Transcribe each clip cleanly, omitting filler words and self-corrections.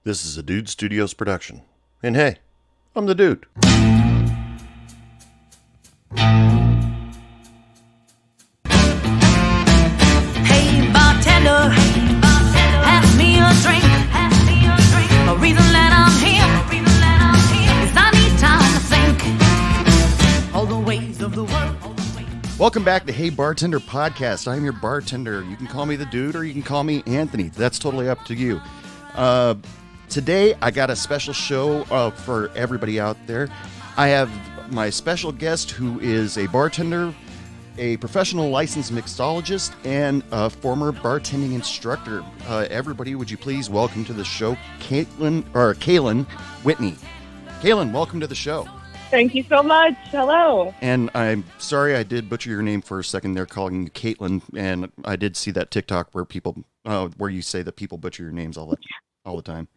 This is a Dude Studios production. And hey, I'm the dude. Hey bartender, pass me a drink. The reason that I'm here is I need time to think. All the ways of the world. Welcome back to Hey Bartender Podcast. I'm your bartender. You can call me the dude or you can call me Anthony. That's totally up to you. Today, I got a special show for everybody out there. I have my special guest who is a bartender, a professional licensed mixologist, and a former bartending instructor. Everybody, would you please welcome to the show Kalen Whitney. Kalen, welcome to the show. Thank you so much. Hello. And I'm sorry I did butcher your name for a second there, calling you Caitlin. And I did see that TikTok where where you say that people butcher your names all the time.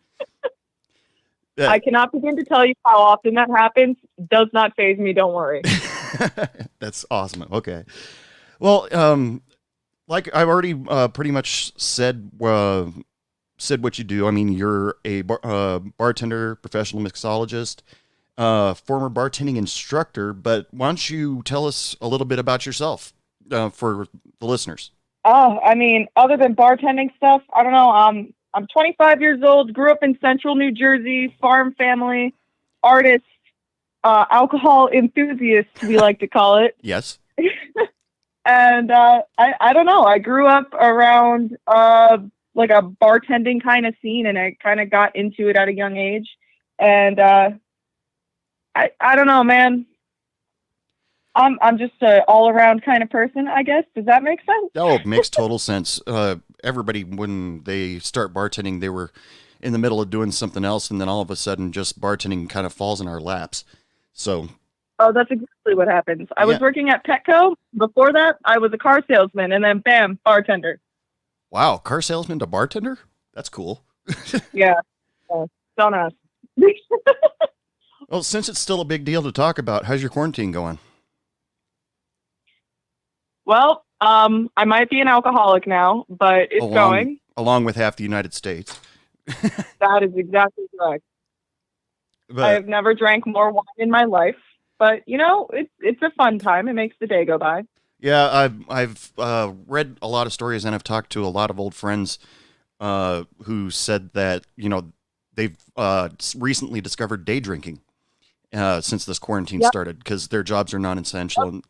I cannot begin to tell you how often that happens. Does not faze me. Don't worry. That's awesome. Okay. Well, like I've already pretty much said what you do. I mean, you're a bartender, professional mixologist, former bartending instructor. But why don't you tell us a little bit about yourself for the listeners? Oh, I mean, other than bartending stuff, I don't know. I'm 25 years old, grew up in central New Jersey, farm family, artist, alcohol enthusiast, we like to call it. Yes. And I don't know. I grew up around like a bartending kind of scene, and I kind of got into it at a young age. And I don't know, man. I'm just an all-around kind of person, I guess. Does that make sense? Oh, it makes total sense. Everybody, when they start bartending, they were in the middle of doing something else, and then all of a sudden, just bartending kind of falls in our laps. So, oh, that's exactly what happens. I was working at Petco. Before that, I was a car salesman, and then bam, bartender. Wow, car salesman to bartender? That's cool. Yeah, don't ask. Well, since it's still a big deal to talk about, how's your quarantine going? Well, I might be an alcoholic now, but it's going. Along with half the United States. That is exactly correct. But, I have never drank more wine in my life, but you know, it's a fun time. It makes the day go by. Yeah, I've read a lot of stories, and I've talked to a lot of old friends who said that, you know, they've recently discovered day drinking since this quarantine started, because their jobs are non-essential and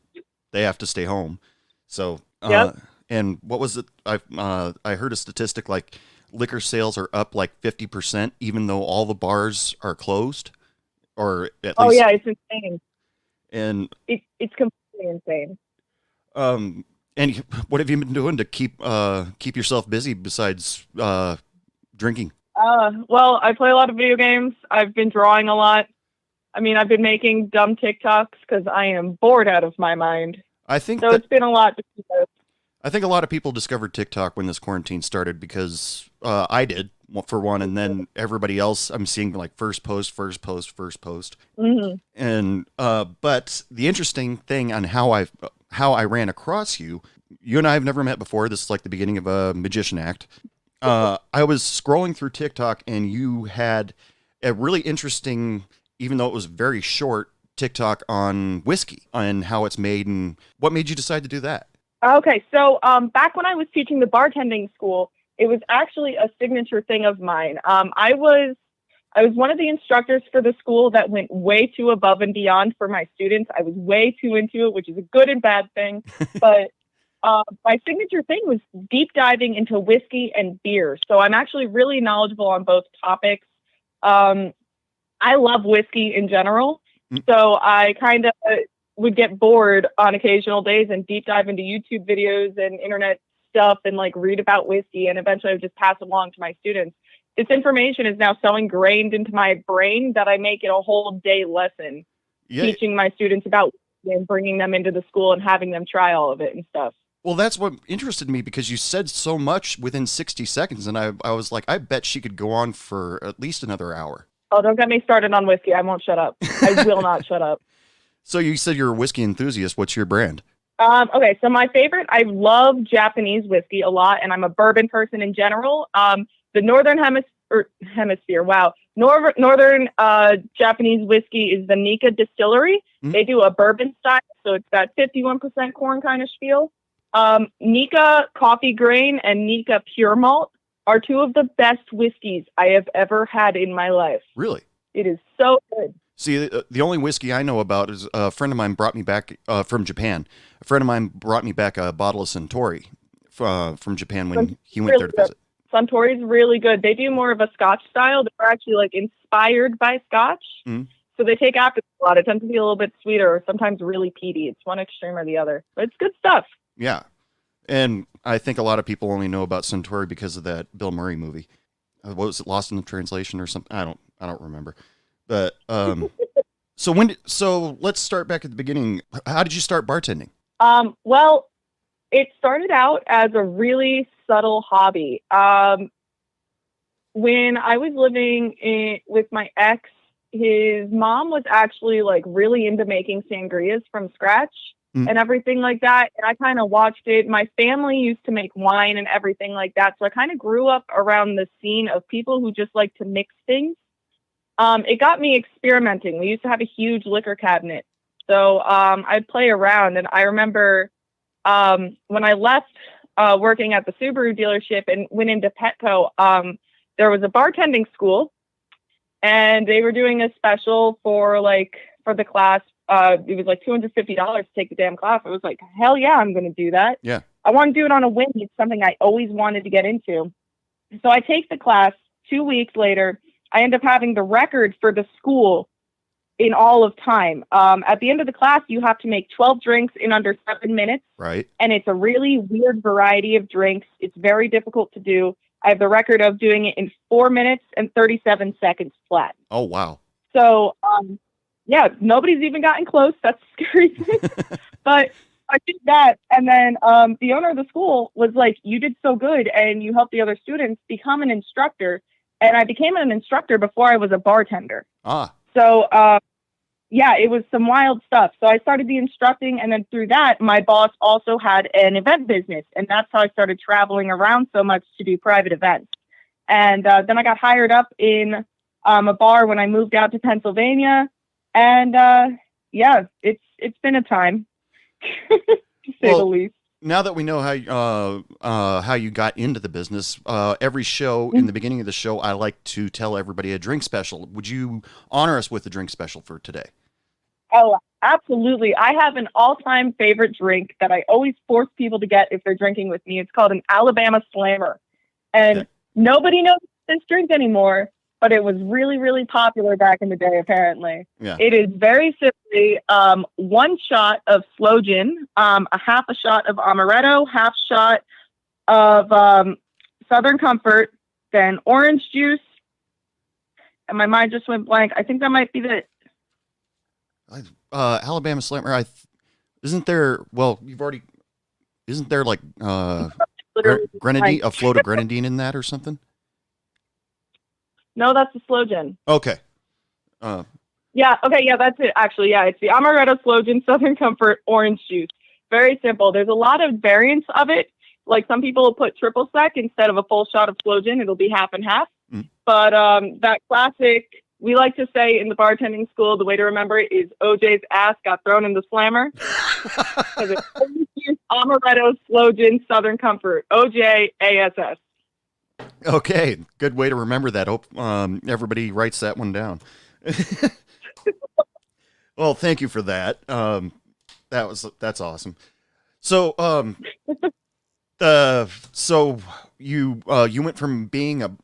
they have to stay home. So, and what was it? I heard a statistic like liquor sales are up like 50%, even though all the bars are closed, or at least. Oh yeah, it's insane. And it's completely insane. And what have you been doing to keep yourself busy besides drinking? Well, I play a lot of video games. I've been drawing a lot. I mean, I've been making dumb TikToks because I am bored out of my mind. It's been a lot. I think a lot of people discovered TikTok when this quarantine started, because I did, for one, and then everybody else I'm seeing like first post. Mm-hmm. And but the interesting thing on how I ran across you and I have never met before. This is like the beginning of a magician act. I was scrolling through TikTok, and you had a really interesting, even though it was very short, TikTok on whiskey and how it's made, and what made you decide to do that? Okay, so back when I was teaching the bartending school, it was actually a signature thing of mine. I was one of the instructors for the school that went way too above and beyond for my students. I was way too into it, which is a good and bad thing. But my signature thing was deep diving into whiskey and beer. So I'm actually really knowledgeable on both topics. I love whiskey in general. So I kind of would get bored on occasional days and deep dive into YouTube videos and internet stuff and like read about whiskey, and eventually I would just pass it along to my students. This information is now so ingrained into my brain that I make it a whole day lesson, teaching my students about whiskey and bringing them into the school and having them try all of it and stuff. Well, that's what interested me, because you said so much within 60 seconds, and I was like, I bet she could go on for at least another hour. Oh, don't get me started on whiskey. I won't shut up. I will not shut up. So you said you're a whiskey enthusiast. What's your brand? Okay, so my favorite, I love Japanese whiskey a lot, and I'm a bourbon person in general. The Northern Hemisphere or hemisphere. Wow. Northern Japanese whiskey is the Nika Distillery. Mm. They do a bourbon style, so it's that 51% corn kind of spiel. Nika Coffee Grain and Nika Pure Malt are two of the best whiskeys I have ever had in my life. Really? It is so good. See, the only whiskey I know about is a friend of mine brought me back from Japan. A friend of mine brought me back a bottle of Suntory from Japan when he went there to visit. Suntory's really good. They do more of a Scotch style. They're actually like inspired by Scotch. Mm. So they take after a lot. It tends to be a little bit sweeter or sometimes really peaty. It's one extreme or the other. But it's good stuff. Yeah. And I think a lot of people only know about Suntory because of that Bill Murray movie. What was it, Lost in the Translation or something? I don't remember. But so let's start back at the beginning. How did you start bartending? Well, it started out as a really subtle hobby. When I was living with my ex, his mom was actually like really into making sangrias from scratch and everything like that. And I kind of watched it. My family used to make wine and everything like that. So I kind of grew up around the scene of people who just like to mix things. It got me experimenting. We used to have a huge liquor cabinet. So I'd play around. And I remember when I left working at the Subaru dealership and went into Petco, there was a bartending school. And they were doing a special for the class. It was like $250 to take the damn class. I was like, hell yeah, I'm going to do that. Yeah. I want to do it on a whim. It's something I always wanted to get into. So I take the class. 2 weeks later, I end up having the record for the school in all of time. At the end of the class, you have to make 12 drinks in under 7 minutes. Right. And it's a really weird variety of drinks. It's very difficult to do. I have the record of doing it in 4 minutes and 37 seconds flat. Oh, wow. So, yeah, nobody's even gotten close. That's the scary thing. But I did that. And then the owner of the school was like, you did so good and you helped the other students become an instructor. And I became an instructor before I was a bartender. Ah. So, yeah, it was some wild stuff. So I started the instructing, and then through that, my boss also had an event business, and that's how I started traveling around so much to do private events. And then I got hired up in a bar when I moved out to Pennsylvania, and yeah, it's been a time, to say the least. Now that we know how you got into the business, every show in the beginning of the show, I like to tell everybody a drink special. Would you honor us with a drink special for today? Oh, absolutely. I have an all-time favorite drink that I always force people to get if they're drinking with me. It's called an Alabama Slammer. And nobody knows this drink anymore, but it was really, really popular back in the day, apparently. Yeah. It is very simply 1 shot of slow gin, a half a shot of amaretto, half shot of Southern Comfort, then orange juice. And my mind just went blank. I think that might be the... Alabama Slammer. Isn't there like grenadine, a float of grenadine in that or something? No, that's the slow gin. Okay. Yeah. Okay. Yeah, that's it. Actually, yeah, it's the amaretto, slow gin, Southern Comfort, orange juice. Very simple. There's a lot of variants of it. Like some people will put triple sec instead of a full shot of slow gin. It'll be half and half. But that classic, we like to say in the bartending school, the way to remember it is OJ's ass got thrown in the slammer. Because it's orange juice, amaretto, slow gin, Southern Comfort, OJ, ASS. Okay, good way to remember that. Hope everybody writes that one down. Well, thank you for that. That's awesome. So, so you went from being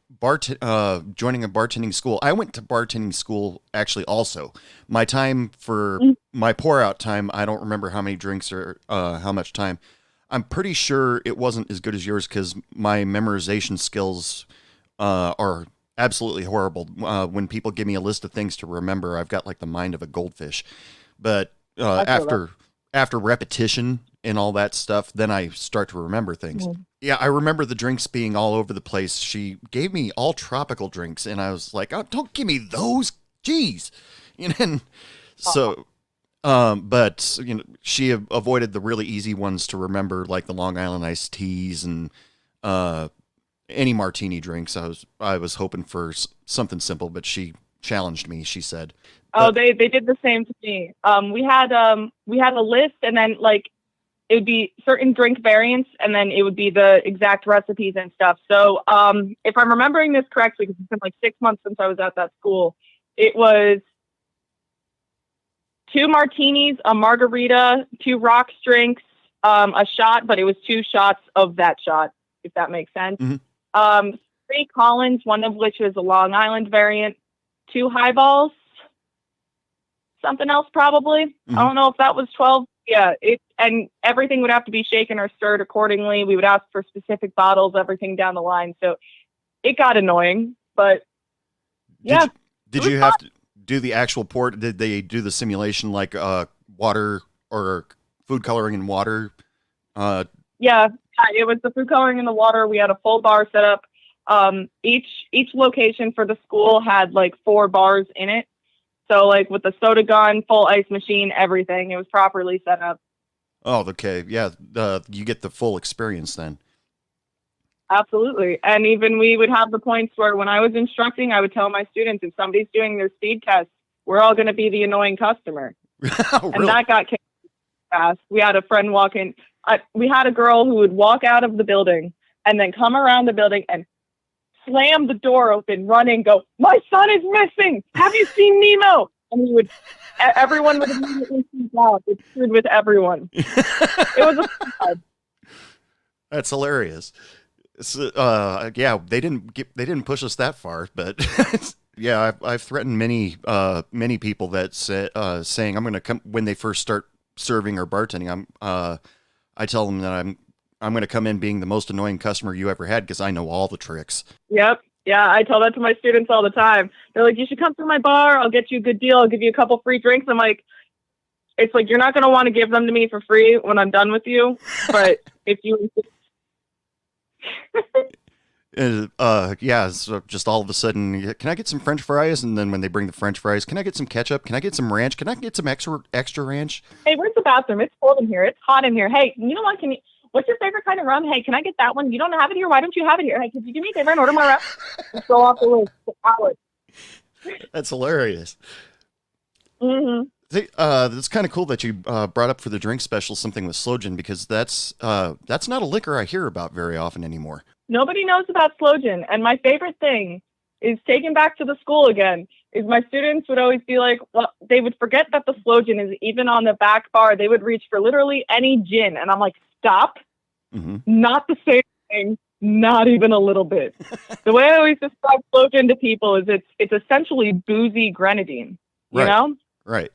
joining a bartending school. I went to bartending school actually also. My time for my pour out time, I don't remember how many drinks or how much time. I'm pretty sure it wasn't as good as yours because my memorization skills are absolutely horrible. When people give me a list of things to remember, I've got like the mind of a goldfish. But after repetition and all that stuff, then I start to remember things. Yeah, I remember the drinks being all over the place. She gave me all tropical drinks, and I was like, "Oh, don't give me those, jeez." And so, but she avoided the really easy ones to remember, like the Long Island iced teas and any martini drinks. I was hoping for something simple, but she challenged me. She said, Oh, they did the same to me. We had a list, and then like it would be certain drink variants, and then it would be the exact recipes and stuff. So if I'm remembering this correctly, because it's been like 6 months since I was at that school, it was 2 martinis, a margarita, 2 rocks drinks, a shot, but it was 2 shots of that shot, if that makes sense. Mm-hmm. 3 Collins, one of which is a Long Island variant, 2 highballs, something else probably. Mm-hmm. I don't know if that was 12. Yeah, and everything would have to be shaken or stirred accordingly. We would ask for specific bottles, everything down the line. So it got annoying, but yeah. Did you have to do the actual pour? Did they do the simulation like water or food coloring in water? Yeah, it was the food coloring in the water. We had a full bar set up. Each location for the school had like 4 bars in it. So like with the soda gun, full ice machine, everything, it was properly set up. Oh, okay. Yeah. You get the full experience then. Absolutely. And even we would have the points where when I was instructing, I would tell my students, if somebody's doing their speed test, we're all going to be the annoying customer. Oh, really? And that got kicked fast. We had a friend walk in. We had a girl who would walk out of the building and then come around the building and slam the door open, run in, go, "My son is missing. Have you seen Nemo?" And everyone would immediately freak out. It screwed with everyone. It was a fun time. That's hilarious. Yeah, they didn't push us that far, but yeah, I've threatened many people that saying I'm going to come when they first start serving or bartending. I tell them that I'm going to come in being the most annoying customer you ever had because I know all the tricks. Yep. Yeah, I tell that to my students all the time. They're like, "You should come through my bar. I'll get you a good deal. I'll give you a couple free drinks." I'm like, it's like, you're not going to want to give them to me for free when I'm done with you. But if you... Yeah, so just all of a sudden, can I get some French fries? And then when they bring the French fries, can I get some ketchup? Can I get some ranch? Can I get some extra ranch? Hey, where's the bathroom? It's cold in here. It's hot in here. Hey, you know what? What's your favorite kind of rum? Hey, can I get that one? You don't have it here. Why don't you have it here? Hey, could you do me a favor and order more rum? Just go off the list for hours. That's hilarious. Mm-hmm. It's kind of cool that you brought up for the drink special something with Slow Gin because that's not a liquor I hear about very often anymore. Nobody knows about Slow Gin. And my favorite thing is taken back to the school again, is my students would always be like, well, they would forget that the Slow Gin is even on the back bar. They would reach for literally any gin. And I'm like, stop. Mm-hmm. Not the same thing. Not even a little bit. The way I always describe Slow Gin to people is it's essentially boozy grenadine, you know? Right.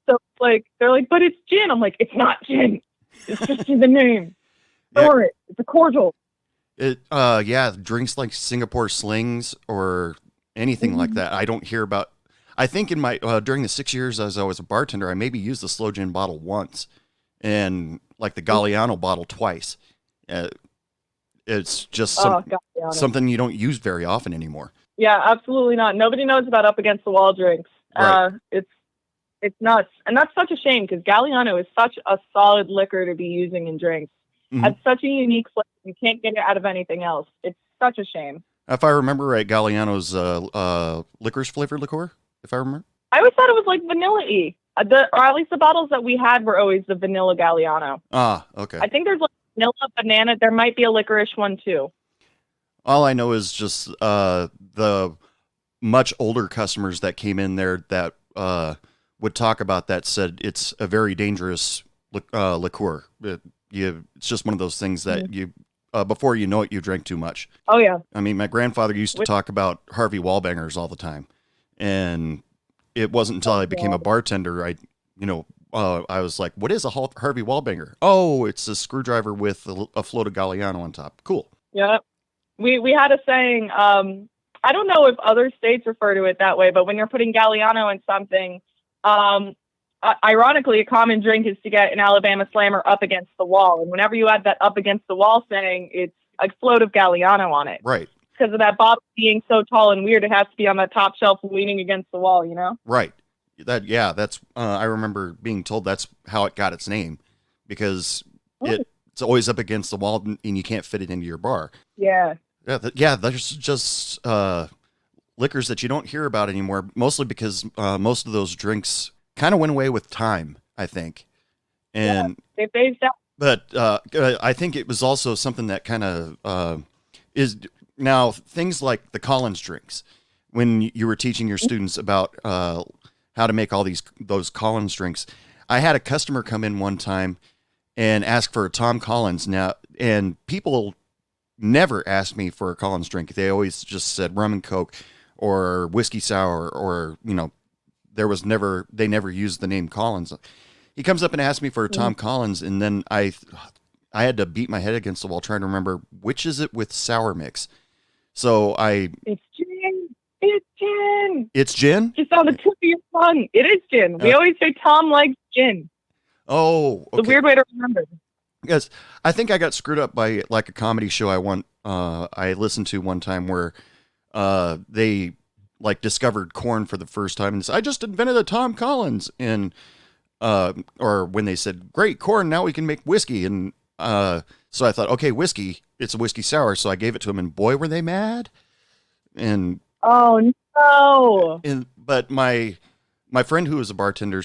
So like, they're like, but it's gin. I'm like, it's not gin. It's just in the name. Store it. It's a cordial. Drinks like Singapore Slings or anything like that. I don't hear about. I think in my during the 6 years as I was a bartender, I maybe used the Slow Gin bottle once, and like the Galliano bottle twice. It's just something you don't use very often anymore. Yeah, absolutely not. Nobody knows about up against the wall drinks. Right. It's nuts, and that's such a shame because Galliano is such a solid liquor to be using in drinks. Mm-hmm. It's such a unique flavor. You can't get it out of anything else. It's such a shame. If I remember right, Galliano's licorice flavored liqueur. If I remember, I always thought it was like vanilla-y. Or at least the bottles that we had were always the vanilla Galliano. Ah, okay. I think there's like vanilla banana. There might be a licorice one too. All I know is just the much older customers that came in there that would talk about that said it's a very dangerous liqueur. It's just one of those things that you before you know it, you drank too much. Oh yeah. I mean, my grandfather used to talk about Harvey Wallbangers all the time, and it wasn't until I became a bartender I was like, "What is a Harvey Wallbanger?" Oh, it's a screwdriver with a float of Galliano on top. Cool. Yeah. We had a saying. I don't know if other states refer to it that way, but when you're putting Galliano in something, ironically, a common drink is to get an Alabama Slammer up against the wall. And whenever you add that up against the wall saying, it's a float of Galliano on it. Right. Because of that bottle being so tall and weird, it has to be on that top shelf leaning against the wall, you know? Right. That's, I remember being told that's how it got its name because it's always up against the wall and you can't fit it into your bar. Yeah. Yeah, there's just liquors that you don't hear about anymore, mostly because most of those drinks kind of went away with time, I think. And They phased out. but I think it was also something that kind of is now things like the Collins drinks. When you were teaching your students about how to make all those Collins drinks, I had a customer come in one time and ask for a Tom Collins. Now, and people never asked me for a Collins drink. They always just said rum and Coke or whiskey sour, or they never used the name Collins. He comes up and asks me for a Tom Collins, and then I had to beat my head against the wall trying to remember which is it with sour mix. So It's gin. It's gin. It's gin? Just on the tip of your tongue. It is gin. We always say Tom likes gin. Oh, okay. It's a weird way to remember. Because I think I got screwed up by like a comedy show I listened to one time where they like discovered corn for the first time and said, I just invented a Tom Collins, and or when they said, great, corn, now we can make whiskey. And so I thought, okay, whiskey, it's a whiskey sour. So I gave it to them, and boy, were they mad. And oh no! But my friend who was a bartender,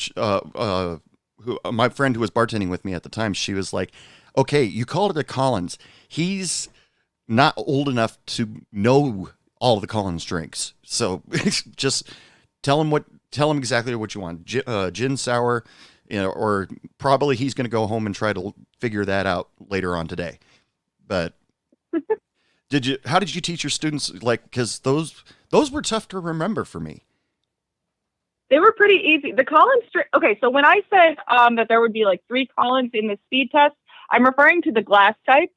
my friend who was bartending with me at the time, she was like, okay, you called it a Collins. He's not old enough to know all the Collins drinks. So just tell him exactly what you want. Gin sour, or probably he's going to go home and try to figure that out later on today. But how did you teach your students? Like, because those were tough to remember for me. They were pretty easy. The Collins okay, so when I said that there would be like 3 Collins in the speed test, I'm referring to the glass type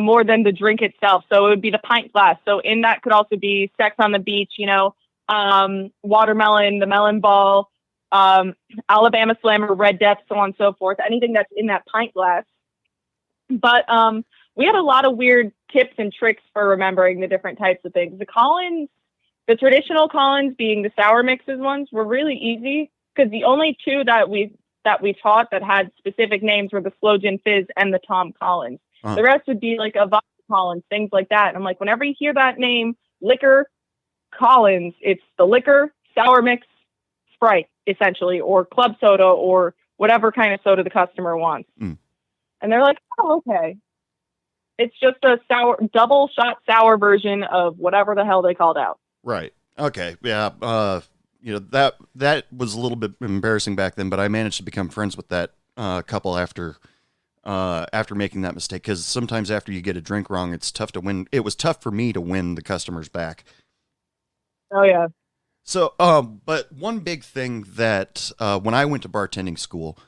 more than the drink itself. So it would be the pint glass. So in that could also be Sex on the Beach, watermelon, the melon ball, Alabama Slammer, Red Death, so on and so forth, anything that's in that pint glass. But we had a lot of weird tips and tricks for remembering the different types of things. The traditional Collins, being the sour mixes ones, were really easy because the only 2 that we taught that had specific names were the Slow Gin Fizz and the Tom Collins. The rest would be like a vodka Collins, things like that. And I'm like, whenever you hear that name, liquor Collins, it's the liquor sour mix Sprite, essentially, or club soda, or whatever kind of soda the customer wants. And they're like, oh, okay. It's just a double shot sour version of whatever the hell they called out. Right. Okay. Yeah. That was a little bit embarrassing back then, but I managed to become friends with that couple after making that mistake. Because sometimes after you get a drink wrong, it's tough to win. It was tough for me to win the customers back. Oh yeah. So, but one big thing that when I went to bartending school,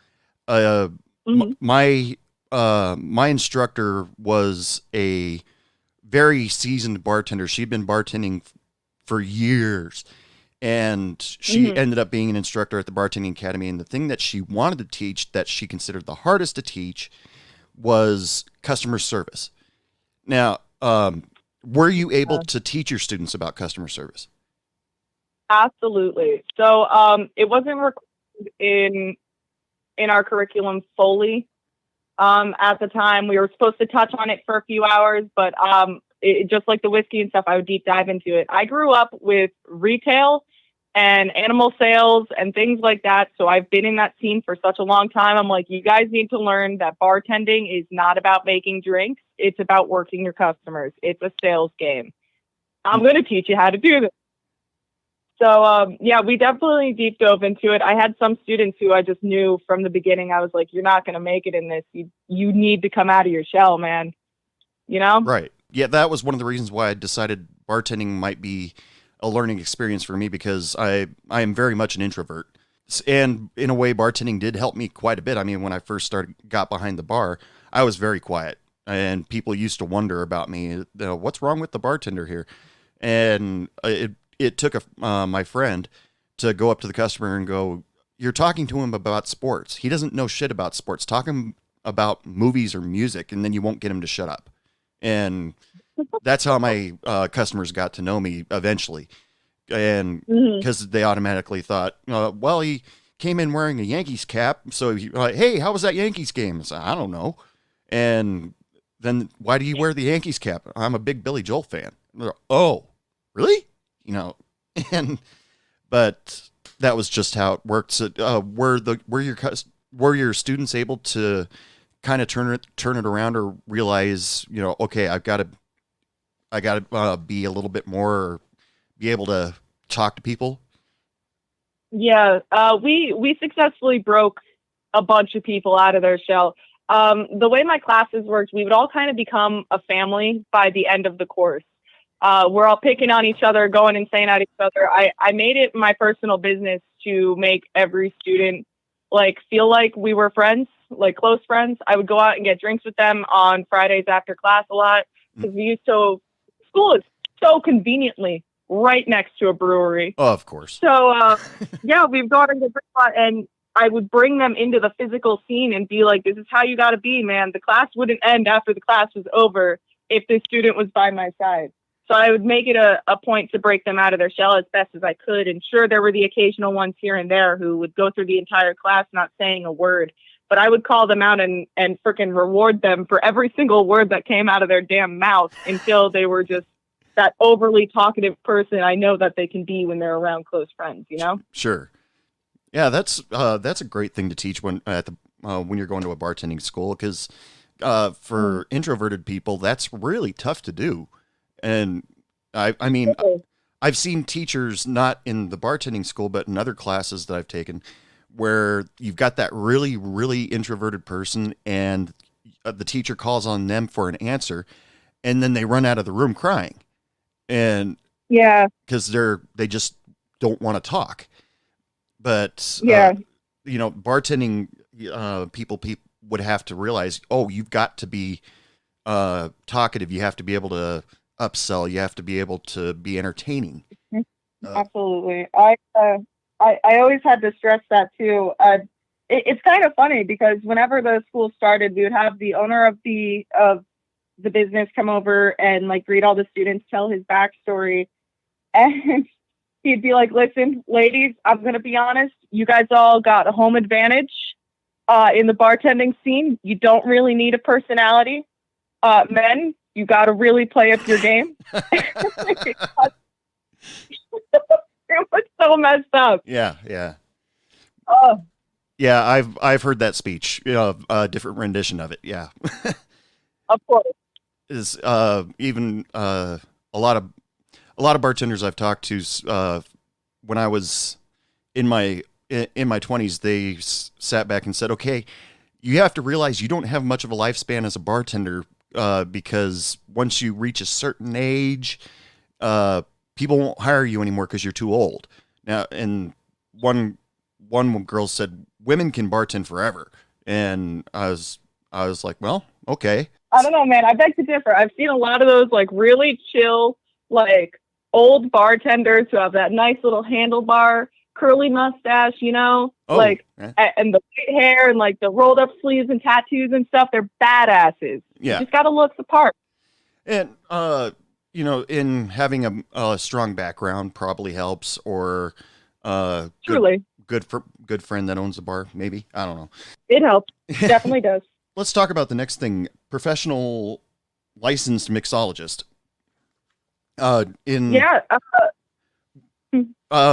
my instructor was a very seasoned bartender. She'd been bartending for years, and she ended up being an instructor at the bartending academy. And the thing that she wanted to teach, that she considered the hardest to teach, was customer service. Now, were you able to teach your students about customer service? Absolutely. So it wasn't recorded in our curriculum fully. At the time, we were supposed to touch on it for a few hours, but just like the whiskey and stuff, I would deep dive into it. I grew up with retail and animal sales and things like that. So I've been in that scene for such a long time. I'm like, you guys need to learn that bartending is not about making drinks. It's about working your customers. It's a sales game. I'm going to teach you how to do this. So, we definitely deep dove into it. I had some students who I just knew from the beginning. I was like, you're not going to make it in this. You need to come out of your shell, man. Right. Yeah, that was one of the reasons why I decided bartending might be a learning experience for me, because I am very much an introvert. And in a way, bartending did help me quite a bit. I mean, when I first got behind the bar, I was very quiet, and people used to wonder about me, what's wrong with the bartender here? And it took my friend to go up to the customer and go, you're talking to him about sports. He doesn't know shit about sports. Talk him about movies or music, and then you won't get him to shut up. And that's how my customers got to know me eventually. And because they automatically thought, well, he came in wearing a Yankees cap. So hey, how was that Yankees game? I said, I don't know. And then why do you wear the Yankees cap? I'm a big Billy Joel fan. Oh, really? And but that was just how it worked. So, were your students able to kind of turn it around, or realize, okay, I got to be a little bit more, be able to talk to people? Yeah, we successfully broke a bunch of people out of their shell. The way my classes worked, we would all kind of become a family by the end of the course. We're all picking on each other, going insane at each other. I made it my personal business to make every student feel like we were friends, like close friends. I would go out and get drinks with them on Fridays after class a lot, because school is so conveniently right next to a brewery. Oh, of course. So, yeah, we've gone and get drinks a lot, and I would bring them into the physical scene and be like, this is how you got to be, man. The class wouldn't end after the class was over if the student was by my side. So I would make it a point to break them out of their shell as best as I could. And sure, there were the occasional ones here and there who would go through the entire class not saying a word. But I would call them out and freaking reward them for every single word that came out of their damn mouth until they were just that overly talkative person I know that they can be when they're around close friends, Sure. Yeah, that's a great thing to teach when you're going to a bartending school, because for introverted people, that's really tough to do. And I mean, I've seen teachers, not in the bartending school, but in other classes that I've taken, where you've got that really, really introverted person, and the teacher calls on them for an answer, and then they run out of the room crying, and yeah, because they just don't want to talk. But yeah, bartending people would have to realize, oh, you've got to be talkative. You have to be able to upsell. You have to be able to be entertaining. Absolutely. I always had to stress that too. It's kind of funny because whenever the school started, we would have the owner of the business come over and greet all the students, tell his backstory, and he'd be like, "Listen, ladies, I'm gonna be honest. You guys all got a home advantage in the bartending scene. You don't really need a personality. Men, you got to really play up your game." It was so messed up. Yeah. Oh. Yeah, I've heard that speech, a different rendition of it. Yeah. Of course. Is even a lot of bartenders I've talked to, when I was in my 20s, they sat back and said, "Okay, you have to realize you don't have much of a lifespan as a bartender, because once you reach a certain age, people won't hire you anymore because you're too old." Now, and one girl said, "Women can bartend forever," and I was like, well, okay. I don't know, man. I beg to differ. I've seen a lot of those really chill, old bartenders who have that nice little handlebar, curly mustache, Oh, and the white hair and the rolled up sleeves and tattoos and stuff. They're badasses. Yeah. You just got to look the part. And in having a strong background probably helps, or Truly. good friend that owns a bar, maybe. I don't know. It helps. Definitely does. Let's talk about the next thing: professional licensed mixologist. Yeah.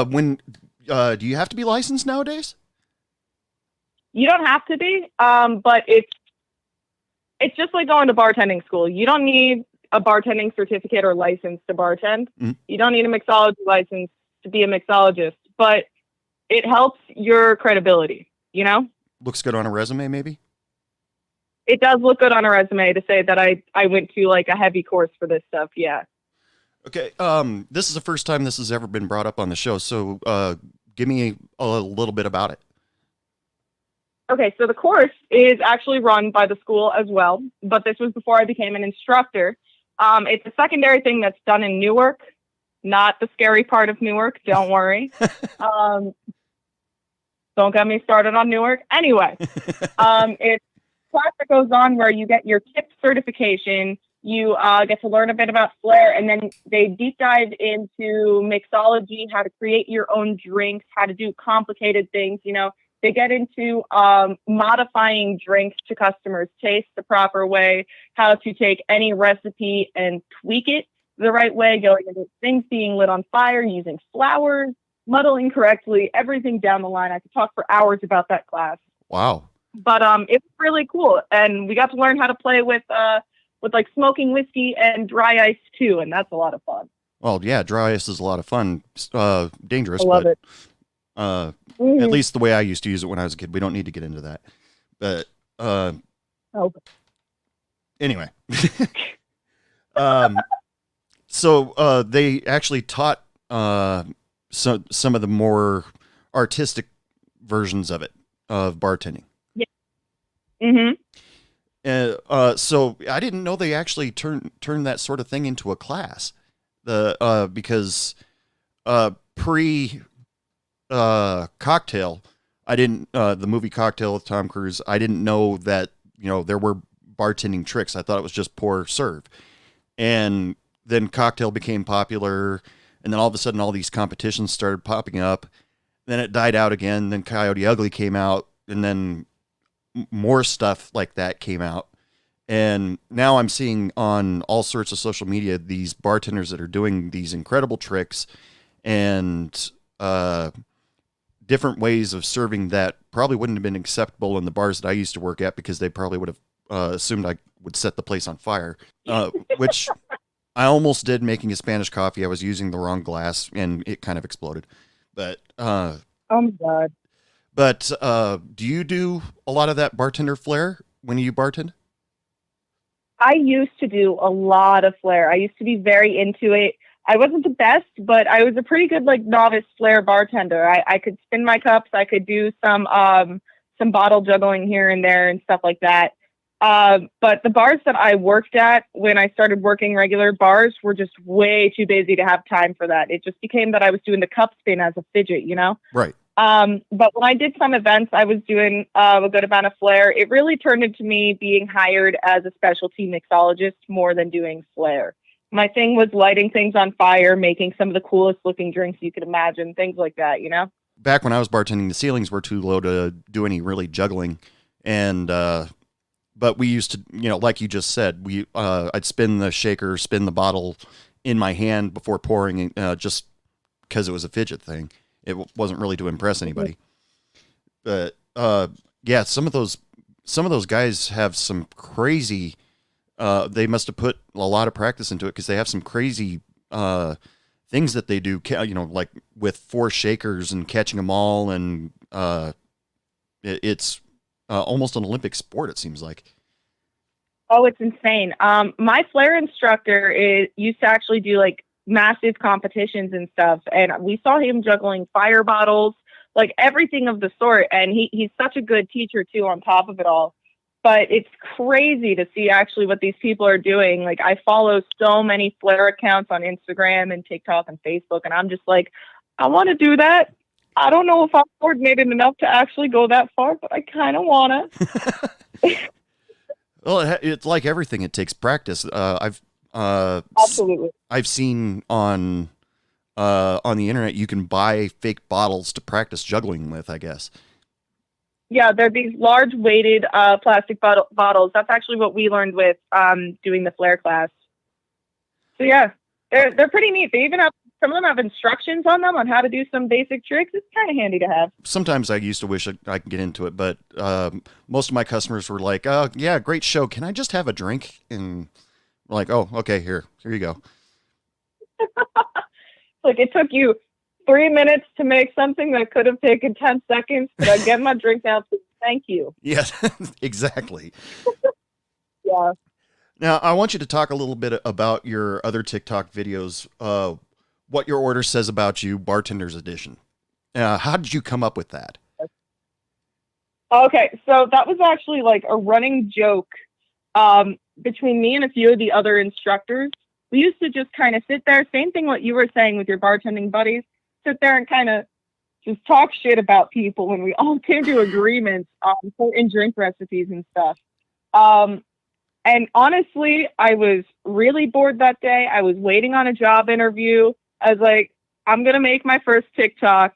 When do you have to be licensed nowadays? You don't have to be, but it's just like going to bartending school. You don't need a bartending certificate or license to bartend. Mm-hmm. You don't need a mixology license to be a mixologist, but it helps your credibility, Looks good on a resume, maybe? It does look good on a resume to say that I went to a heavy course for this stuff. Yeah. Okay. This is the first time this has ever been brought up on the show, so give me a little bit about it. Okay, so the course is actually run by the school as well, but this was before I became an instructor. It's a secondary thing that's done in Newark, not the scary part of Newark. Don't worry. Don't get me started on Newark. Anyway, it's a class that goes on where you get your tip certification, you get to learn a bit about flair, and then they deep dive into mixology, how to create your own drinks, how to do complicated things. They get into modifying drinks to customers' taste the proper way, how to take any recipe and tweak it the right way, going into things being lit on fire, using flowers, muddling correctly, everything down the line. I could talk for hours about that class. Wow. But it's really cool, and we got to learn how to play with like smoking whiskey and dry ice too, and that's a lot of fun. Well, yeah, dry ice is a lot of fun. Dangerous, I love but it. At least the way I used to use it when I was a kid. We don't need to get into that. But anyway. So they actually taught some of the more artistic versions of bartending. Yeah. Mm-hmm. So I didn't know they actually turn that sort of thing into a class. Because pre Cocktail, I didn't the movie Cocktail with Tom Cruise, I didn't know that there were bartending tricks. I thought it was just pour serve. And then Cocktail became popular, and then all of a sudden all these competitions started popping up. Then it died out again. Then Coyote Ugly came out, and then more stuff like that came out. And now I'm seeing on all sorts of social media these bartenders that are doing these incredible tricks and different ways of serving that probably wouldn't have been acceptable in the bars that I used to work at, because they probably would have assumed I would set the place on fire, which I almost did making a Spanish coffee. I was using the wrong glass and it kind of exploded. But oh my God. But do you do a lot of that bartender flair when you bartend? I used to do a lot of flair. I used to be very into it. I wasn't the best, but I was a pretty good novice flair bartender. I could spin my cups. I could do some bottle juggling here and there and stuff like that. But the bars that I worked at when I started working regular bars were just way too busy to have time for that. It just became that I was doing the cup spin as a fidget, Right. But when I did some events, I was doing a good amount of flair. It really turned into me being hired as a specialty mixologist more than doing flair. My thing was lighting things on fire, making some of the coolest looking drinks you could imagine, things like that, Back when I was bartending, the ceilings were too low to do any really juggling. And, but we used to, like you just said, I'd spin the shaker, spin the bottle in my hand before pouring, just because it was a fidget thing. It wasn't really to impress anybody. But yeah, some of those guys have some crazy. They must have put a lot of practice into it, because they have some crazy things that they do. Like with 4 shakers and catching them all, and it's almost an Olympic sport. It seems like. Oh, it's insane. My flair instructor used to actually do massive competitions and stuff, and we saw him juggling fire bottles, everything of the sort, and he's such a good teacher too on top of it all. But it's crazy to see actually what these people are doing. I follow so many flair accounts on Instagram and TikTok and Facebook, and I'm just I want to do that. I don't know if I'm coordinated enough to actually go that far, but I kind of want to. Well, it's like everything, it takes practice. Absolutely. I've seen on the internet, you can buy fake bottles to practice juggling with, I guess. Yeah, they're these large weighted plastic bottles. That's actually what we learned with doing the flair class. So yeah, they're pretty neat. They even have, some of them have instructions on them on how to do some basic tricks. It's kind of handy to have. Sometimes I used to wish I could get into it, but most of my customers were like, "Oh yeah, great show. Can I just have a drink?" And I'm like, "Oh, okay, here you go." It took you 3 minutes to make something that could have taken 10 seconds, but I get my drink now, so thank you. Yes, exactly. Yeah. Now, I want you to talk a little bit about your other TikTok videos, what your order says about you, Bartender's Edition. How did you come up with that? Okay, so that was actually a running joke between me and a few of the other instructors. We used to just kind of sit there, same thing what you were saying with your bartending buddies, sit there and kind of just talk shit about people when we all came to agreements on certain drink recipes and stuff. And honestly, I was really bored that day. I was waiting on a job interview. I was like, I'm going to make my first TikTok.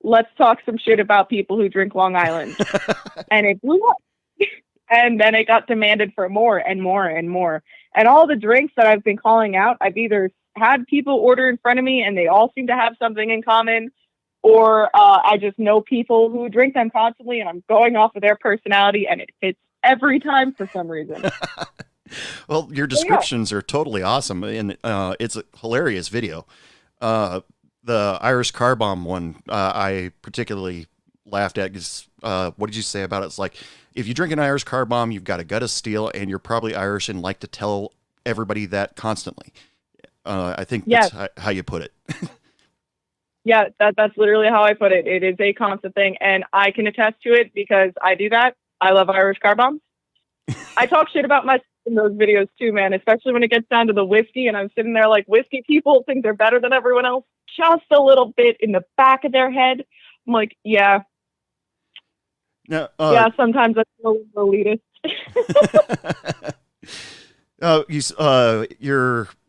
let's talk some shit about people who drink Long Island. And it blew up. And then it got demanded for more and more and more. And all the drinks that I've been calling out, I've either had people order in front of me and they all seem to have something in common, or I just know people who drink them constantly and I'm going off of their personality and it hits every time for some reason. Well, your descriptions are totally awesome, and it's a hilarious video. The Irish car bomb one, I particularly laughed at because what did you say about it? It's like, if you drink an Irish car bomb, you've got a gut of steel, and you're probably Irish and like to tell everybody that constantly. I think that's how you put it. Yeah, that's literally how I put it. It is a constant thing, and I can attest to it because I do that. I love Irish car bombs. I talk shit about myself in those videos too, man, especially when it gets down to the whiskey, and I'm sitting there like, whiskey people think they're better than everyone else, just a little bit in the back of their head. I'm like, yeah. Now, yeah, sometimes I feel a little elitist.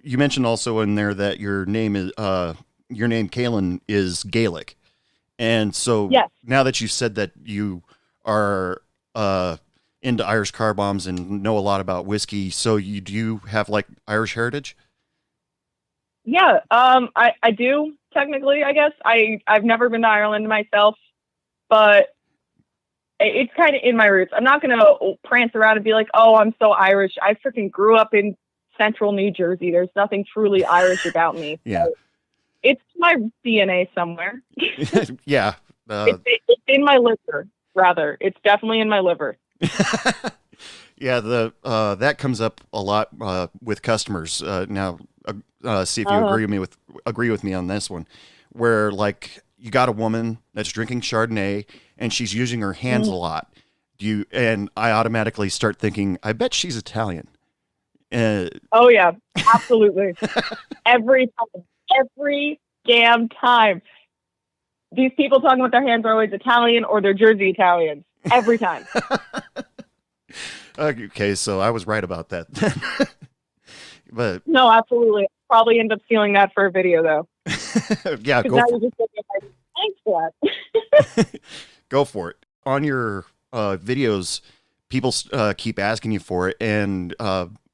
You mentioned also in there that your name Kalen is Gaelic, and so now that you said that you are into Irish car bombs and know a lot about whiskey, so you do have like Irish heritage? Yeah, I do technically. I guess I've never been to Ireland myself, but it's kind of in my roots. I'm not going to prance around and be like, oh, I'm so Irish. I freaking grew up in central New Jersey. There's nothing truly Irish about me. Yeah. So it's my DNA somewhere. Yeah. It's in my liver, rather. It's definitely in my liver. Yeah, that comes up a lot with customers. Now, see if you agree with me on this one, where like you got a woman that's drinking Chardonnay and she's using her hands a lot. And I automatically start thinking, I bet she's Italian. Oh yeah, absolutely. Every damn time. These people talking with their hands are always Italian or they're Jersey Italians. Every time. Okay, so I was right about that. But no, absolutely. Probably end up stealing that for a video though. Yeah, go for it. Thanks for that. Go for it. On your videos, people keep asking you for it, and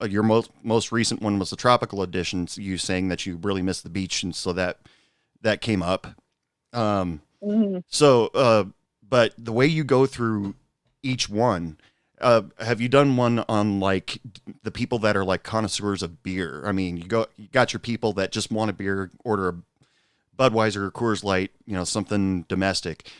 your most recent one was the tropical edition. So you saying that you really miss the beach, and so that came up. So, but the way you go through each one, have you done one on like the people that are like connoisseurs of beer? I mean, you got your people that just want a beer, order a Budweiser or Coors Light, something domestic.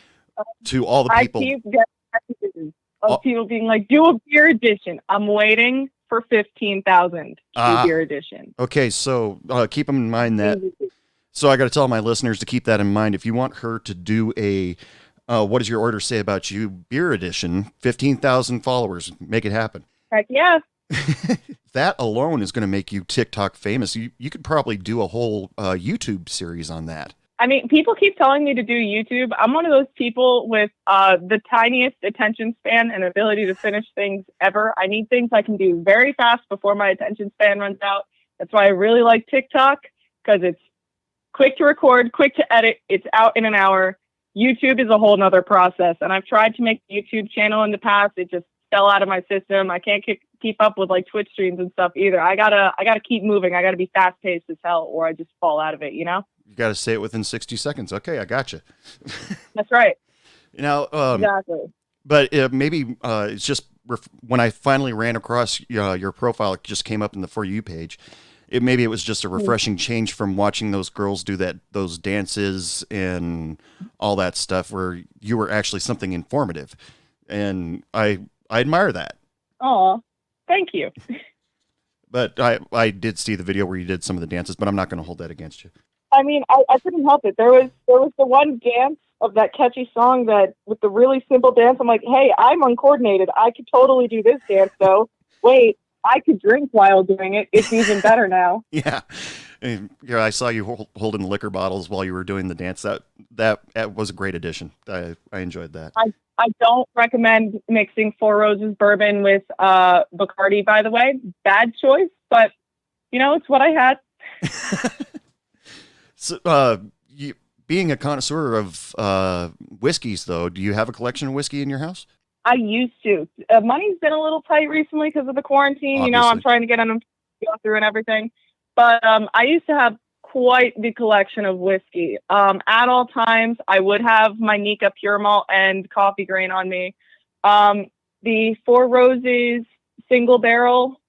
To all the people, I keep getting messages of people being like, "Do a beer edition." I'm waiting for 15,000 beer edition. Okay, so keep in mind that. So I got to tell my listeners to keep that in mind. If you want her to do a what does your order say about you beer edition, 15,000 followers, make it happen. Heck yeah. That alone is going to make you TikTok famous. You could probably do a whole YouTube series on that. I mean, people keep telling me to do YouTube. I'm one of those people with the tiniest attention span and ability to finish things ever. I need things I can do very fast before my attention span runs out. That's why I really like TikTok, because it's quick to record, quick to edit. It's out in an hour. YouTube is a whole nother process. And I've tried to make a YouTube channel in the past. It just fell out of my system. I can't keep up with like Twitch streams and stuff either. I gotta keep moving. I gotta be fast paced as hell, or I just fall out of it, You got to say it within 60 seconds. Okay, I got you. That's right. Now, exactly. But maybe it's just when I finally ran across your profile, it just came up in the For You page. Maybe it was just a refreshing change from watching those girls do those dances and all that stuff, where you were actually something informative, and I admire that. Oh, thank you. But I did see the video where you did some of the dances, but I'm not going to hold that against you. I mean, I couldn't help it. There was the one dance of that catchy song that with the really simple dance. I'm like, hey, I'm uncoordinated. I could totally do this dance though. Wait, I could drink while doing it. It's even better now. Yeah. I saw you holding liquor bottles while you were doing the dance. That was a great addition. I enjoyed that. I don't recommend mixing Four Roses bourbon with Bacardi, by the way. Bad choice, but it's what I had. So, being a connoisseur of whiskeys, though, do you have a collection of whiskey in your house? I used to. Money's been a little tight recently because of the quarantine. You know, Obviously. I'm trying to get them to go through and everything. But I used to have quite the collection of whiskey. At all times, I would have my Nika Pure Malt and Coffee Grain on me. The Four Roses single barrel.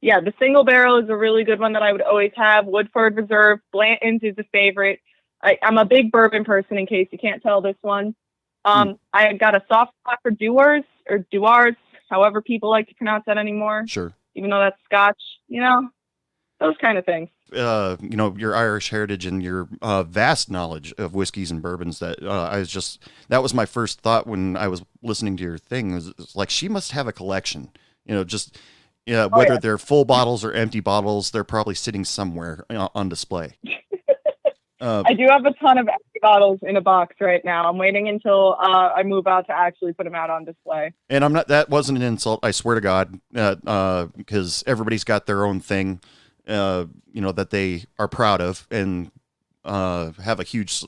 Yeah, the single barrel is a really good one that I would always have. Woodford Reserve. Blanton's is a favorite. I'm a big bourbon person, in case you can't tell this one. I got a soft spot for Dewars, or Dewars, however people like to pronounce that anymore. Sure. Even though that's Scotch, you know, those kind of things. You know, your Irish heritage and your vast knowledge of whiskeys and bourbons, that that was my first thought when I was listening to your thing. It's like, she must have a collection, you know, just whether they're full bottles or empty bottles, they're probably sitting somewhere on display. I do have a ton of empty bottles in a box right now. I'm waiting until I move out to actually put them out on display. And that wasn't an insult, I swear to God, because everybody's got their own thing, you know, that they are proud of and have a huge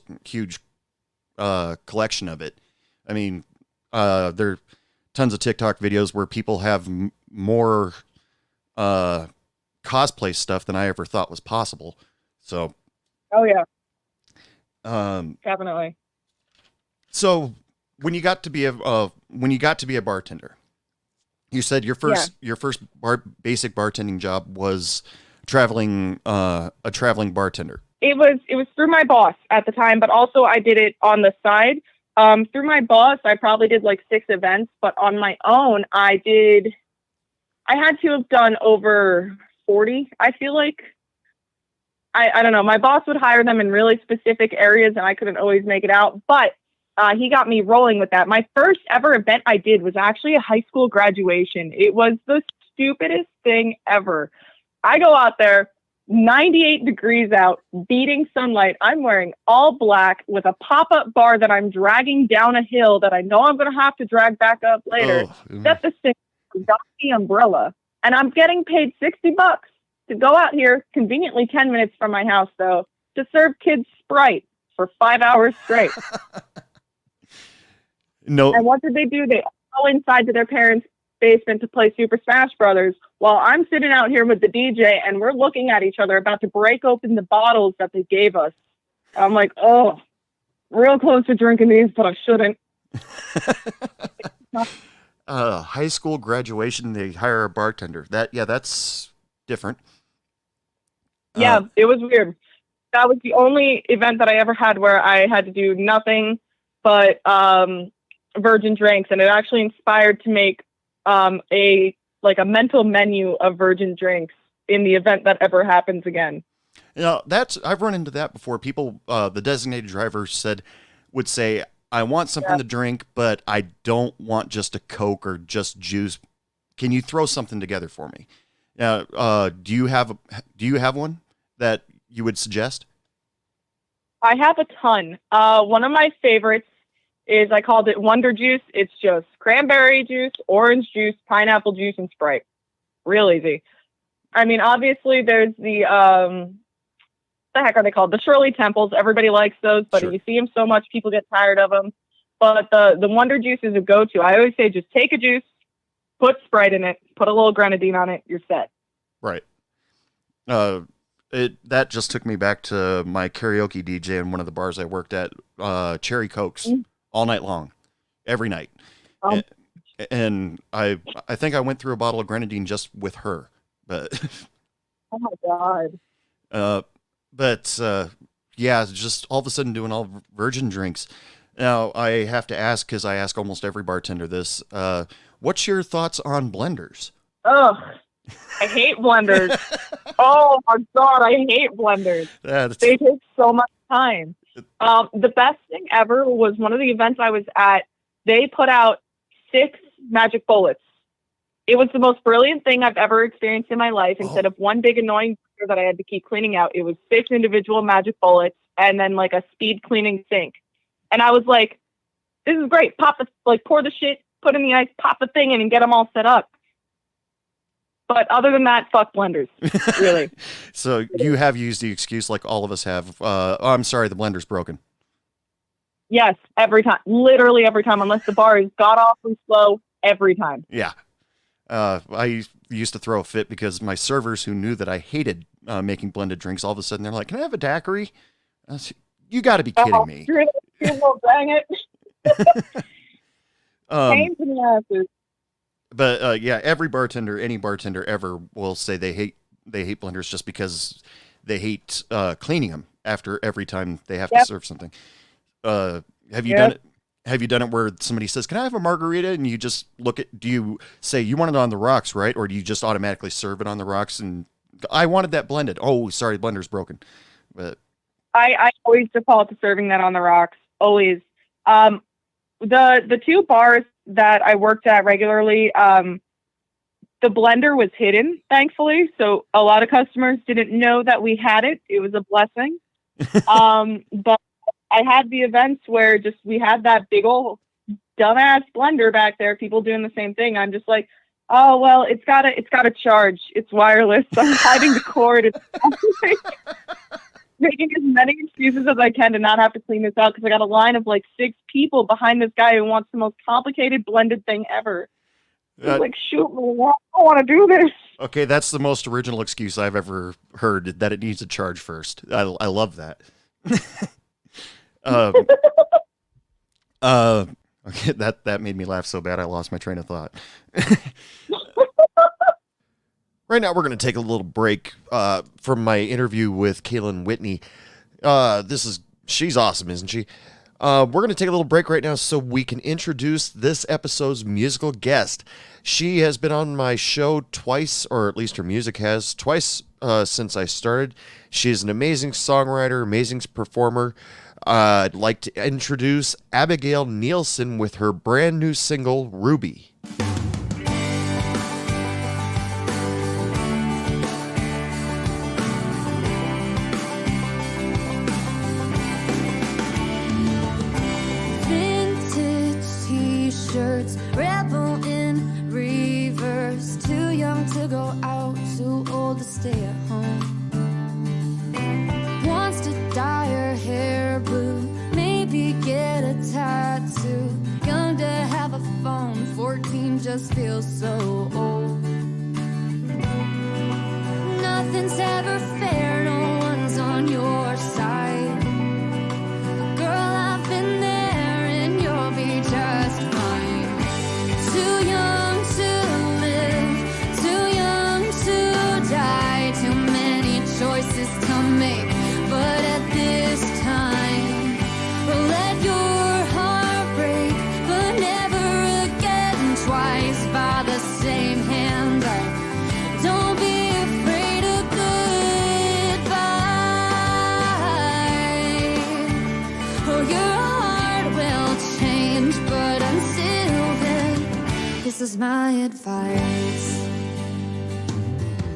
collection of it. I mean, there are tons of TikTok videos where people have more cosplay stuff than I ever thought was possible. So. Oh yeah. Definitely. So when you got to be a bartender, you said your first basic bartending job was a traveling bartender. It was through my boss at the time, but also I did it on the side. Through my boss, I probably did like 6 events, but on my own, I had to have done over 40. I feel like. I don't know. My boss would hire them in really specific areas, and I couldn't always make it out. But he got me rolling with that. My first ever event I did was actually a high school graduation. It was the stupidest thing ever. I go out there, 98 degrees out, beating sunlight. I'm wearing all black with a pop-up bar that I'm dragging down a hill that I know I'm going to have to drag back up later. Set the thing, got the umbrella, and I'm getting paid $60 to go out here, conveniently 10 minutes from my house, though, to serve kids Sprite for 5 hours straight. No. And what did they do? They all go inside to their parents' basement to play Super Smash Brothers, while I'm sitting out here with the DJ, and we're looking at each other about to break open the bottles that they gave us. I'm like, oh, real close to drinking these, but I shouldn't. High school graduation, they hire a bartender. That's different. Yeah, it was weird. That was the only event that I ever had where I had to do nothing but virgin drinks, and it actually inspired to make a mental menu of virgin drinks in the event that ever happens again. You know, I've run into that before. People, the designated driver would say, I want something to drink, but I don't want just a Coke or just juice. Can you throw something together for me? Do you have one that you would suggest? I have a ton. One of my favorites is, I called it Wonder Juice. It's just cranberry juice, orange juice, pineapple juice, and Sprite. Real easy. I mean, obviously there's the heck are they called? The Shirley Temples. Everybody likes those, but Sure. you see them so much, people get tired of them. But the Wonder Juice is a go-to. I always say, just take a juice, put Sprite in it, put a little grenadine on it, you're set. Right. That just took me back to my karaoke DJ in one of the bars I worked at. Cherry Cokes all night long, every night. And I think I went through a bottle of grenadine just with her. But oh my God. Yeah, just all of a sudden doing all virgin drinks. Now I have to ask, because I ask almost every bartender this. What's your thoughts on blenders? Ugh, I hate blenders. Oh my God, I hate blenders. They take so much time. The best thing ever was one of the events I was at. They put out 6 magic bullets. It was the most brilliant thing I've ever experienced in my life. Instead of one big annoying that I had to keep cleaning out, it was 6 individual magic bullets and then like a speed cleaning sink. And I was like, this is great. Pour the shit, put in the ice, pop the thing in, and get them all set up. But other than that, fuck blenders. Really. So you have used the excuse, like all of us have. Oh, I'm sorry, the blender's broken. Yes, every time. Literally every time, unless the bar is god awfully slow, every time. Yeah. I used to throw a fit because my servers who knew that I hated making blended drinks, all of a sudden they're like, "Can I have a daiquiri?" I was, you got to be kidding me. Well, dang it. Pains in the asses. But yeah, every bartender, any bartender ever will say they hate blenders just because they hate cleaning them after every time they have to serve something. Have you done it? Have you done it where somebody says, "Can I have a margarita?" and you just do you say you want it on the rocks, right? Or do you just automatically serve it on the rocks and I wanted that blended. Oh, sorry, blender's broken. But I always default to serving that on the rocks. Always. The two bars that I worked at regularly, the blender was hidden, thankfully. So a lot of customers didn't know that we had it. It was a blessing. But I had the events where just we had that big old dumbass blender back there, people doing the same thing. I'm just like, oh well, it's gotta charge. It's wireless. I'm hiding the cord. It's making as many excuses as I can to not have to clean this out because I got a line of like 6 people behind this guy who wants the most complicated blended thing ever. Like, shoot, I don't want to do this. Okay, that's the most original excuse I've ever heard, that it needs to charge first. I love that. Okay, that made me laugh so bad I lost my train of thought. Right now, we're going to take a little break from my interview with Kalen Whitney. She's awesome, isn't she? We're going to take a little break right now so we can introduce this episode's musical guest. She has been on my show twice, or at least her music has, twice since I started. She's an amazing songwriter, amazing performer. I'd like to introduce Abigail Neilson with her brand new single, Ruby. T-shirts, rebel in reverse. Too young to go out, too old to stay at home. Wants to dye her hair blue, maybe get a tattoo. Young to have a phone, 14 just feels so old. Nothing's ever fair, no one's on your side. Girl, I've been there and you'll be just fine. Too young to live, too young to die. Too many choices to make, but at this time, let your heart break, but never again twice by the same hand. Don't be afraid of goodbye, or your heart will change, but until then, this is my advice.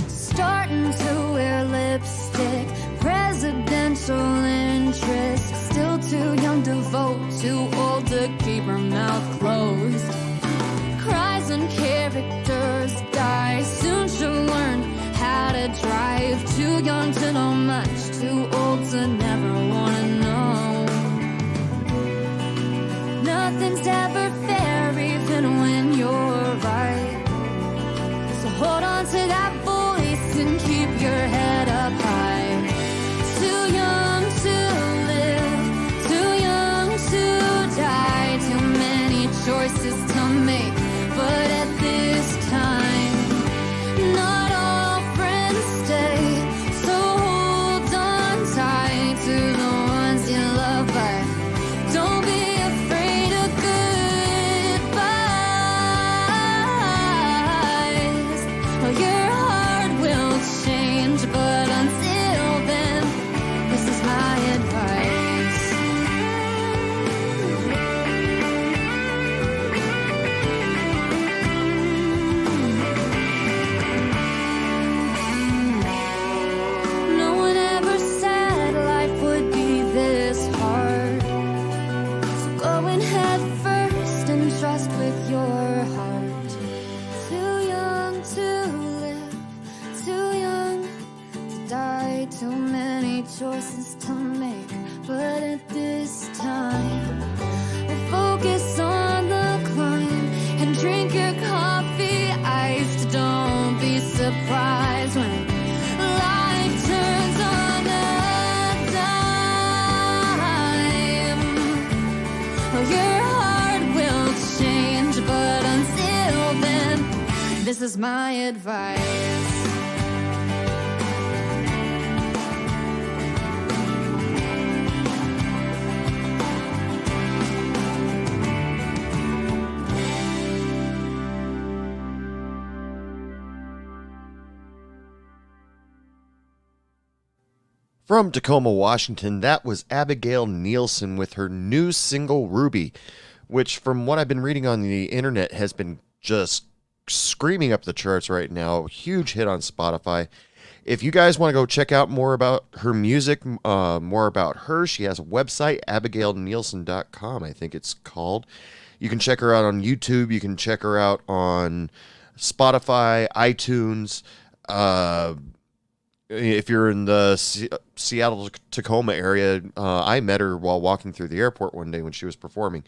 Starting to wear lipstick, presidential interest, still too young to vote, too old to keep her mouth closed. Cries and characters die, soon she'll learn how to drive. Too young to know much, too old to never wanna know. Nothing's ever fair even when you're right. So hold on to that voice and keep your head up high. Too young to live, too young to die. Too many choices to make, but at this time, not all friends stay. So hold on tight to the ones you love, but don't be afraid of goodbyes, or your heart will change, but until then, this is my advice. No one ever said life would be this hard, so go in head first and trust with your heart. Too young to live, too young to die. Too many choices to make, but at this time, This is my advice. From Tacoma, Washington, that was Abigail Neilson with her new single, Ruby, which, from what I've been reading on the internet, has been just screaming up the charts right now. Huge hit on Spotify. If you guys want to go check out more about her music, more about her, she has a website, abigailneilson.com, I think it's called. You can check her out on YouTube. You can check her out on Spotify, iTunes, if you're in the Seattle, Tacoma area, I met her while walking through the airport one day when she was performing.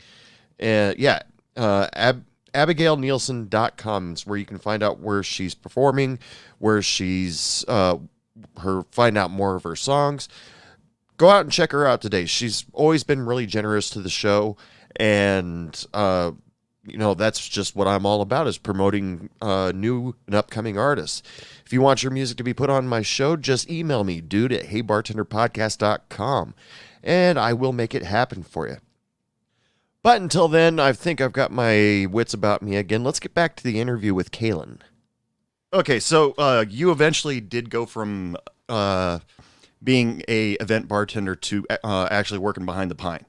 AbigailNeilson.com is where you can find out where she's performing, where she's, find out more of her songs. Go out and check her out today. She's always been really generous to the show, and, that's just what I'm all about, is promoting new and upcoming artists. If you want your music to be put on my show, just email me, dude@heybartenderpodcast.com, and I will make it happen for you. But until then, I think I've got my wits about me again. Let's get back to the interview with Kalen. Okay, so you eventually did go from being a event bartender to actually working behind the pine.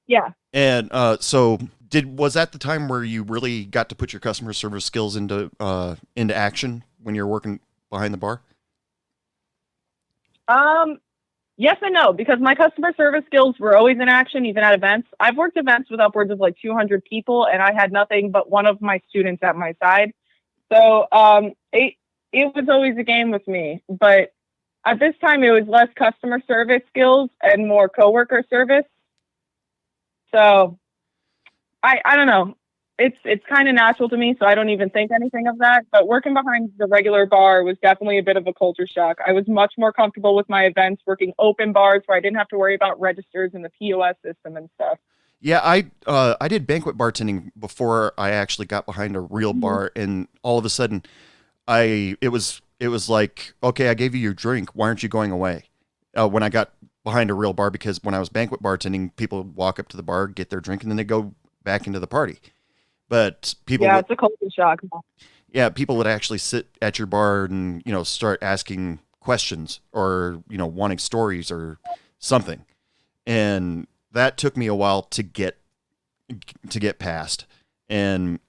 Yeah. And so was that the time where you really got to put your customer service skills into action when you're working behind the bar? Yes and no, because my customer service skills were always in action, even at events. I've worked events with upwards of like 200 people, and I had nothing but one of my students at my side. So it was always a game with me. But at this time, it was less customer service skills and more coworker service. So I don't know. It's kind of natural to me, so I don't even think anything of that. But working behind the regular bar was definitely a bit of a culture shock. I was much more comfortable with my events working open bars where I didn't have to worry about registers and the POS system and stuff. Yeah, I did banquet bartending before I actually got behind a real bar, and all of a sudden, it was like, okay, I gave you your drink. Why aren't you going away? When I got behind a real bar, because when I was banquet bartending, people would walk up to the bar, get their drink, and then they go back into the party. But people, it's a culture shock. Yeah, people would actually sit at your bar and start asking questions or wanting stories or something, and that took me a while to get past. And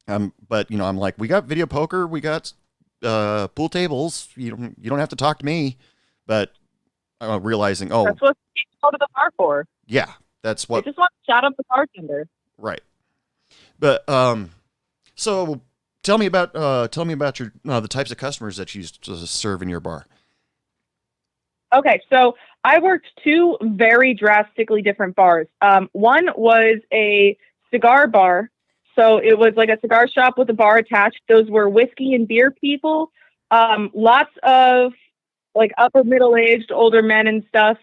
but I'm like, we got video poker, we got pool tables. You don't have to talk to me. But realizing, that's what people go to the bar for. Yeah, that's what. They just want to shout up the bartender. Right. But so tell me about your the types of customers that you used to serve in your bar. Okay, so I worked two very drastically different bars. One was a cigar bar, so it was like a cigar shop with a bar attached. Those were whiskey and beer people. Lots of like upper middle-aged older men and stuff.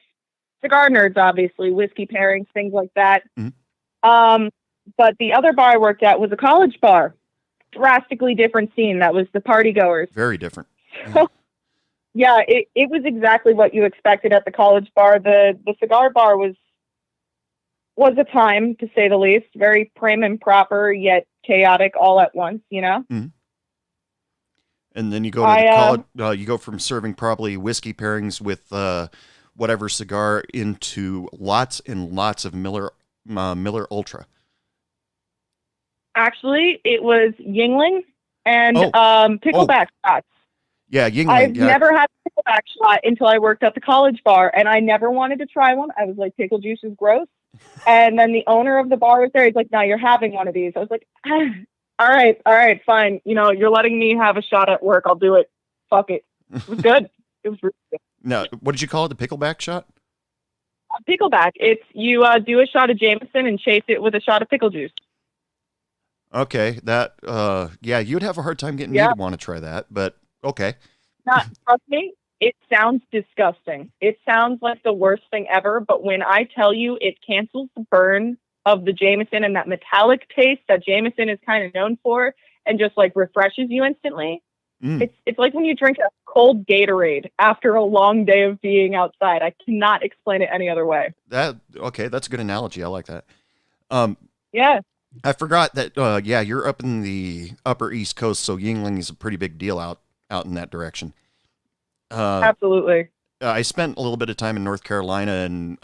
Cigar nerds, obviously, whiskey pairings, things like that. Mm-hmm. But the other bar I worked at was a college bar. Drastically different scene. That was the party goers. Very different. So, yeah, it was exactly what you expected at the college bar. The cigar bar was a time, to say the least. Very prim and proper, yet chaotic all at once, Mm-hmm. And then you go to college. You go from serving probably whiskey pairings with whatever cigar into lots and lots of Miller Ultra. Actually, it was Yingling and pickleback shots. Yeah, Yingling. I've never had a pickleback shot until I worked at the college bar, and I never wanted to try one. I was like, pickle juice is gross. And then the owner of the bar was there. He's like, no, you're having one of these. I was like, all right, fine. You're letting me have a shot at work. I'll do it. Fuck it. It was good. It was really good. Now, what did you call it? The pickleback shot? Pickleback. It's you do a shot of Jameson and chase it with a shot of pickle juice. Okay, that you'd have a hard time getting me to want to try that, but okay. Trust me, it sounds disgusting. It sounds like the worst thing ever, but when I tell you it cancels the burn of the Jameson and that metallic taste that Jameson is kind of known for, and just like refreshes you instantly. Mm. It's like when you drink a cold Gatorade after a long day of being outside. I cannot explain it any other way. Okay, that's a good analogy. I like that. Yeah, I forgot that. Yeah, you're up in the upper East Coast, so Yingling is a pretty big deal out in that direction. absolutely. I spent a little bit of time in North Carolina, and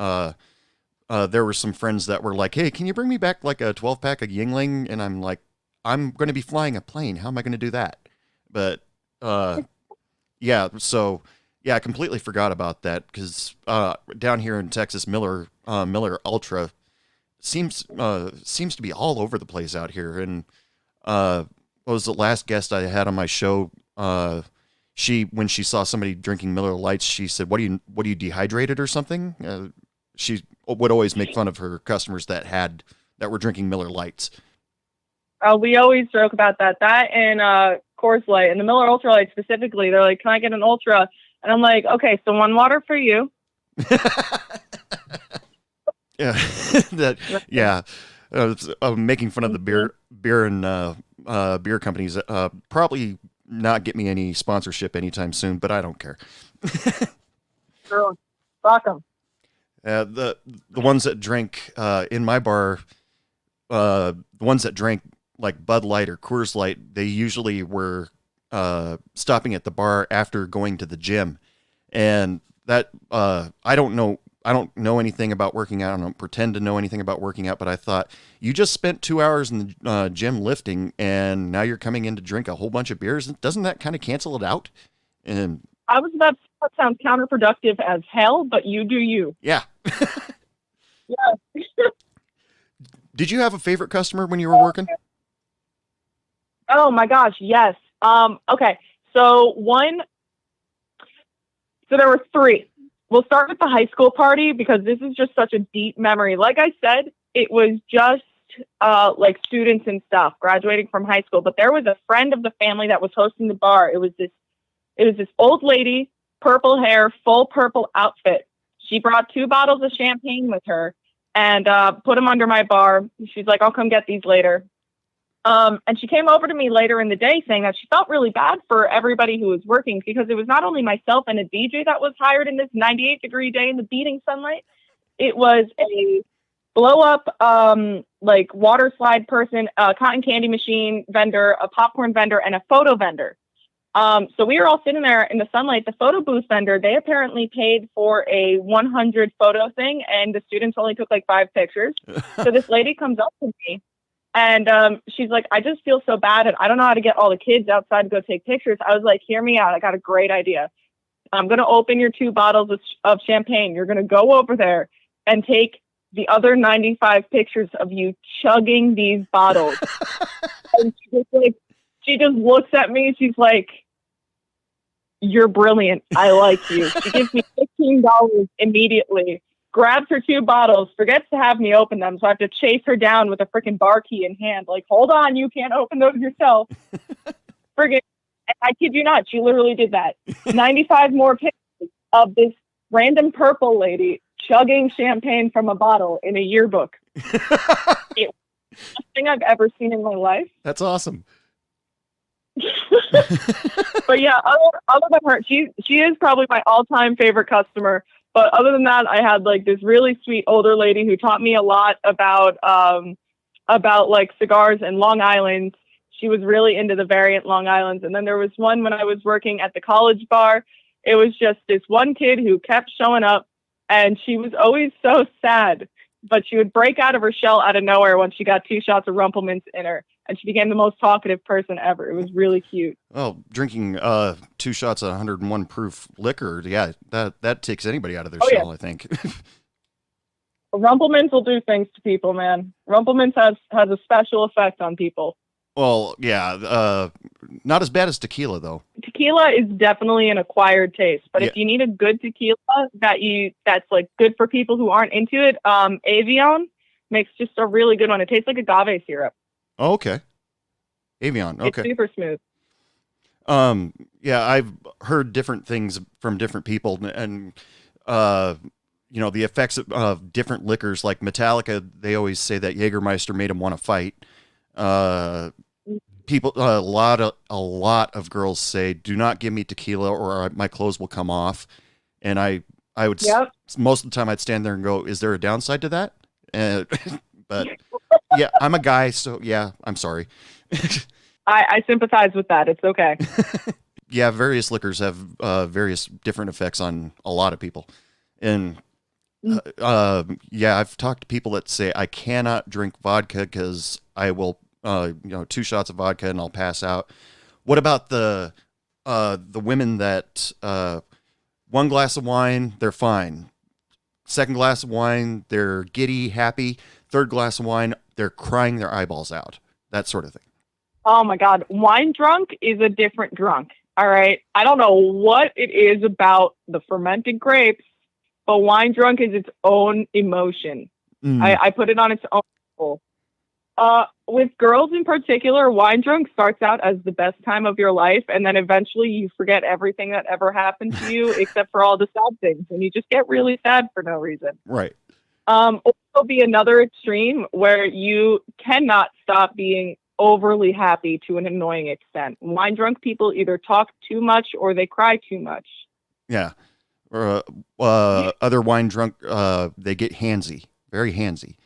there were some friends that were like, "Hey, can you bring me back like a 12-pack of Yingling?" And I'm like, "I'm going to be flying a plane. How am I going to do that?" But yeah, so yeah, I completely forgot about that because down here in Texas, Miller Ultra seems to be all over the place out here. And what was the last guest I had on my show? When she saw somebody drinking Miller Lights, she said, "What do you dehydrated or something?" She would always make fun of her customers that were drinking Miller Lights. We always joke about that. That and Coors Light and the Miller Ultra Light specifically. They're like, "Can I get an Ultra?" And I'm like, "Okay, so one water for you." Yeah, yeah. Making fun of the beer and beer companies. Probably not get me any sponsorship anytime soon, but I don't care. Girl, fuck 'em. The ones that drink in my bar, the ones that drank like Bud Light or Coors Light, they usually were stopping at the bar after going to the gym, and that I don't know anything about working out. I don't pretend to know anything about working out, but I thought you just spent 2 hours in the gym lifting, and now you're coming in to drink a whole bunch of beers. Doesn't that kind of cancel it out? And I was about to say that sounds counterproductive as hell, but you do you. yeah. Yeah. Did you have a favorite customer when you were working? Oh my gosh, yes. Okay. So there were three. We'll start with the high school party because this is just such a deep memory. Like I said, it was just like students and stuff graduating from high school, but there was a friend of the family that was hosting the bar. It was this old lady, purple hair, full purple outfit. She brought 2 bottles of champagne with her and put them under my bar. She's like, "I'll come get these later." And she came over to me later in the day saying that she felt really bad for everybody who was working because it was not only myself and a DJ that was hired in this 98-degree day in the beating sunlight. It was a blow up, like water slide person, a cotton candy machine vendor, a popcorn vendor, and a photo vendor. So we were all sitting there in the sunlight. The photo booth vendor, they apparently paid for a 100 photo thing, and the students only took like 5 pictures. So this lady comes up to me. And she's like, "I just feel so bad, and I don't know how to get all the kids outside to go take pictures." I was like, "Hear me out. I got a great idea. I'm going to open your 2 bottles of champagne. You're going to go over there and take the other 95 pictures of you chugging these bottles." And she just looks at me. She's like, "You're brilliant. I like you." She gives me $15 immediately. Grabs her 2 bottles, forgets to have me open them, so I have to chase her down with a freaking bar key in hand. Like, "Hold on, you can't open those yourself." Friggin', I kid you not, she literally did that. 95 more pictures of this random purple lady chugging champagne from a bottle in a yearbook. It was the best thing I've ever seen in my life. That's awesome. But yeah, other than her, she is probably my all-time favorite customer. But other than that, I had like this really sweet older lady who taught me a lot about like cigars and Long Island. She was really into the variant Long Islands. And then there was one when I was working at the college bar. It was just this one kid who kept showing up, and she was always so sad. But she would break out of her shell out of nowhere when she got 2 shots of Rumplemints in her, and she became the most talkative person ever. It was really cute. Oh, drinking 2 shots of 101 proof liquor, yeah, that takes anybody out of their shell, yeah. I think. Rumplemints will do things to people, man. Rumplemints has a special effect on people. Well, yeah, not as bad as tequila, though. Tequila is definitely an acquired taste, but if you need a good tequila that's like good for people who aren't into it, Avion makes just a really good one. It tastes like agave syrup. Oh, okay. Avion, okay. It's super smooth. Yeah, I've heard different things from different people, and you know, the effects of different liquors. Like Metallica, they always say that Jägermeister made them want to fight. people, a lot of girls say, "Do not give me tequila, or my clothes will come off." And I would Yep. most of the time I'd stand there and go, "Is there a downside to that?" And, but yeah, I'm a guy, so yeah, I'm sorry. I sympathize with that. It's okay. Yeah, various liquors have various different effects on a lot of people, and yeah, I've talked to people that say I cannot drink vodka because I will, 2 shots of vodka and I'll pass out. What about the women that 1 glass of wine, they're fine. Second glass of wine, they're giddy, happy. Third glass of wine, they're crying their eyeballs out. That sort of thing. Oh my God. Wine drunk is a different drunk. All right. I don't know what it is about the fermented grapes, but wine drunk is its own emotion. Mm, I put it on its own level. With girls in particular, wine drunk starts out as the best time of your life, and then eventually you forget everything that ever happened to you except for all the sad things, and you just get really sad for no reason. right. Also be another extreme where you cannot stop being overly happy to an annoying extent. Wine drunk people either talk too much or they cry too much. Yeah. Or other wine drunk, they get handsy, very handsy.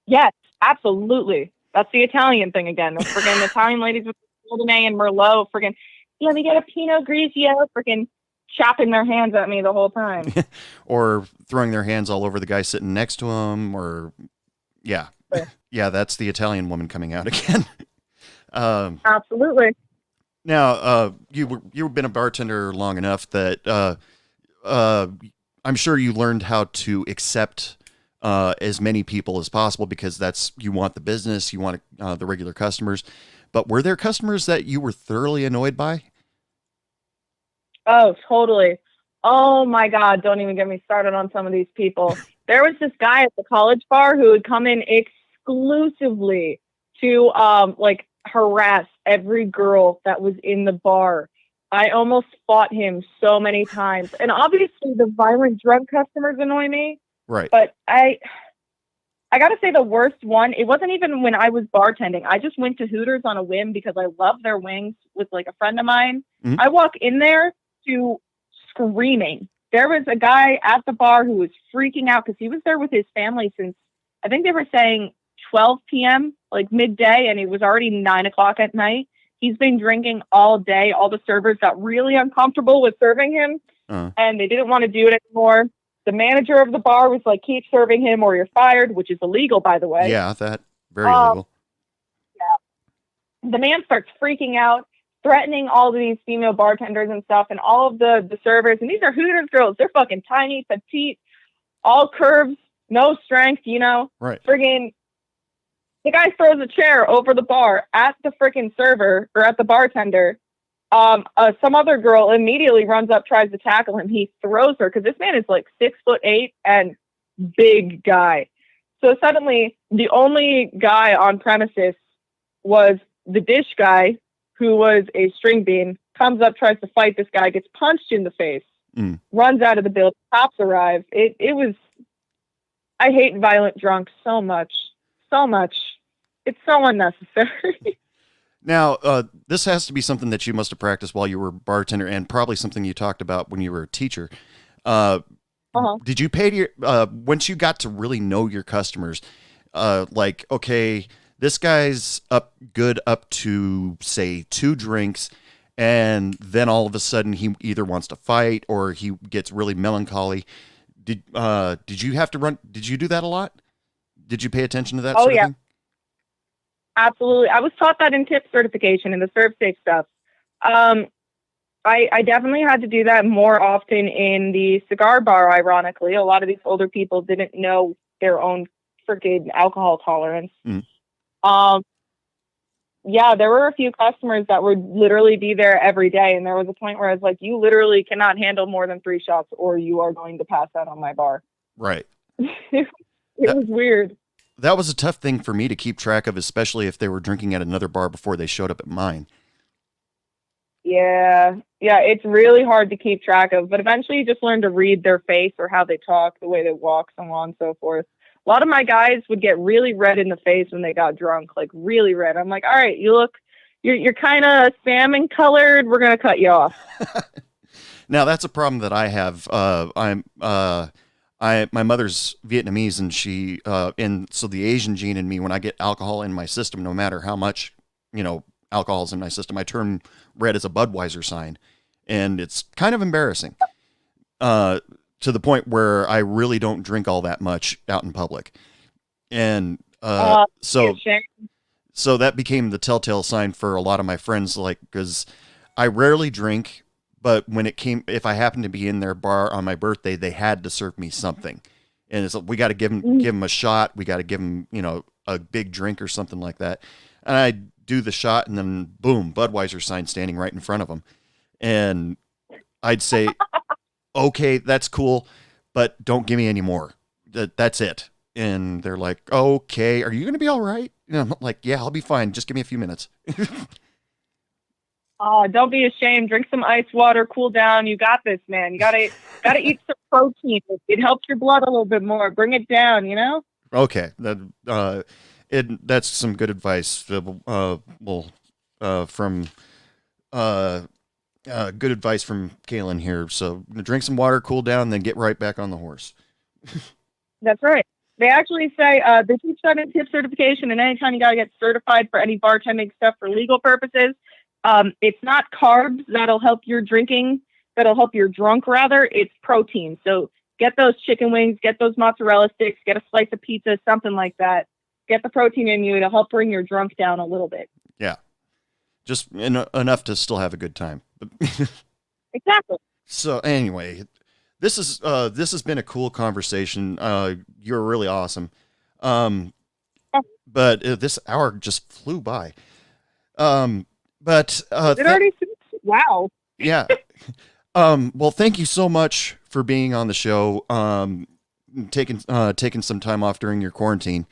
Yes, absolutely. That's the Italian thing again. The friggin' Italian ladies with Chardonnay and Merlot, friggin', let me get a Pinot Grigio, friggin' chopping their hands at me the whole time. Or throwing their hands all over the guy sitting next to them, or yeah, yeah, that's the Italian woman coming out again. Absolutely. Now, you've been a bartender long enough that I'm sure you learned how to accept as many people as possible because you want the business, you want the regular customers. But were there customers that you were thoroughly annoyed by? Oh, totally. Oh my God, don't even get me started on some of these people. There was this guy at the college bar who would come in exclusively to harass every girl that was in the bar. I almost fought him so many times. And obviously the violent drug customers annoy me, Right. but I got to say the worst one, it wasn't even when I was bartending. I just went to Hooters on a whim because I love their wings with like a friend of mine. Mhm. I walk in there to screaming. There was a guy at the bar who was freaking out because he was there with his family since I think they were saying 12 p.m., like midday, and it was already 9 o'clock at night. He's been drinking all day. All the servers got really uncomfortable with serving him, and they didn't want to do it anymore. The manager of the bar was like, keep serving him or you're fired, which is illegal, by the way. Yeah, that very illegal. Yeah. The man starts freaking out, threatening all of these female bartenders and stuff, and all of the servers. And these are Hooters girls. They're fucking tiny, petite, all curves, no strength, Right. Friggin' the guy throws a chair over the bar at the freaking server or at the bartender. Some other girl immediately runs up, tries to tackle him. He throws her because this man is like 6'8" and big guy. So suddenly the only guy on premises was the dish guy who was a string bean, comes up, tries to fight this guy, gets punched in the face, runs out of the building, cops arrive. It was, I hate violent drunk so much. It's so unnecessary. Now, this has to be something that you must have practiced while you were a bartender, and probably something you talked about when you were a teacher. Did you pay to once you got to really know your customers, like, okay, this guy's up to, say, 2 drinks, and then all of a sudden he either wants to fight or he gets really melancholy. Did you have to run? Did you do that a lot? Did you pay attention to that sort of thing? Absolutely. I was taught that in tip certification and the serve safe stuff. I definitely had to do that more often in the cigar bar, ironically. A lot of these older people didn't know their own freaking alcohol tolerance. Yeah, there were a few customers that would literally be there every day. And there was a point where I was like, you literally cannot handle more than 3 shots or you are going to pass out on my bar. Right. It was weird. That was a tough thing for me to keep track of, especially if they were drinking at another bar before they showed up at mine. Yeah, it's really hard to keep track of, but eventually you just learn to read their face or how they talk, the way they walk, so on and so forth. A lot of my guys would get really red in the face when they got drunk, like really red. I'm like, all right, you're kind of salmon colored. We're going to cut you off. Now that's a problem that I have. My mother's Vietnamese, and and so the Asian gene in me, when I get alcohol in my system, no matter how much, alcohol's in my system, I turn red as a Budweiser sign, and it's kind of embarrassing, to the point where I really don't drink all that much out in public. And, so that became the telltale sign for a lot of my friends, like, cause I rarely drink, but if I happened to be in their bar on my birthday, they had to serve me something. And it's like, we got to give them a shot. We got to give them, a big drink or something like that. And I do the shot, and then boom, Budweiser sign standing right in front of them. And I'd say, okay, that's cool, but don't give me any more. That's it. And they're like, okay, are you going to be all right? And I'm like, yeah, I'll be fine. Just give me a few minutes. Oh, don't be ashamed. Drink some ice water, cool down. You got this, man. You gotta eat some protein. It helps your blood a little bit more. Bring it down, Okay, that's some good advice. From good advice from Kalen here. So drink some water, cool down, then get right back on the horse. That's right. They actually say they teach that in tip certification, and anytime you gotta get certified for any bartending stuff for legal purposes. It's not carbs that'll help your drinking, that'll help your drunk rather, it's protein. So get those chicken wings, get those mozzarella sticks, get a slice of pizza, something like that. Get the protein in you. It'll help bring your drunk down a little bit. Yeah. Just enough to still have a good time. Exactly. So anyway, this has been a cool conversation. You're really awesome. But this hour just flew by. But it already wow. Yeah. Well, thank you so much for being on the show. Taking some time off during your quarantine.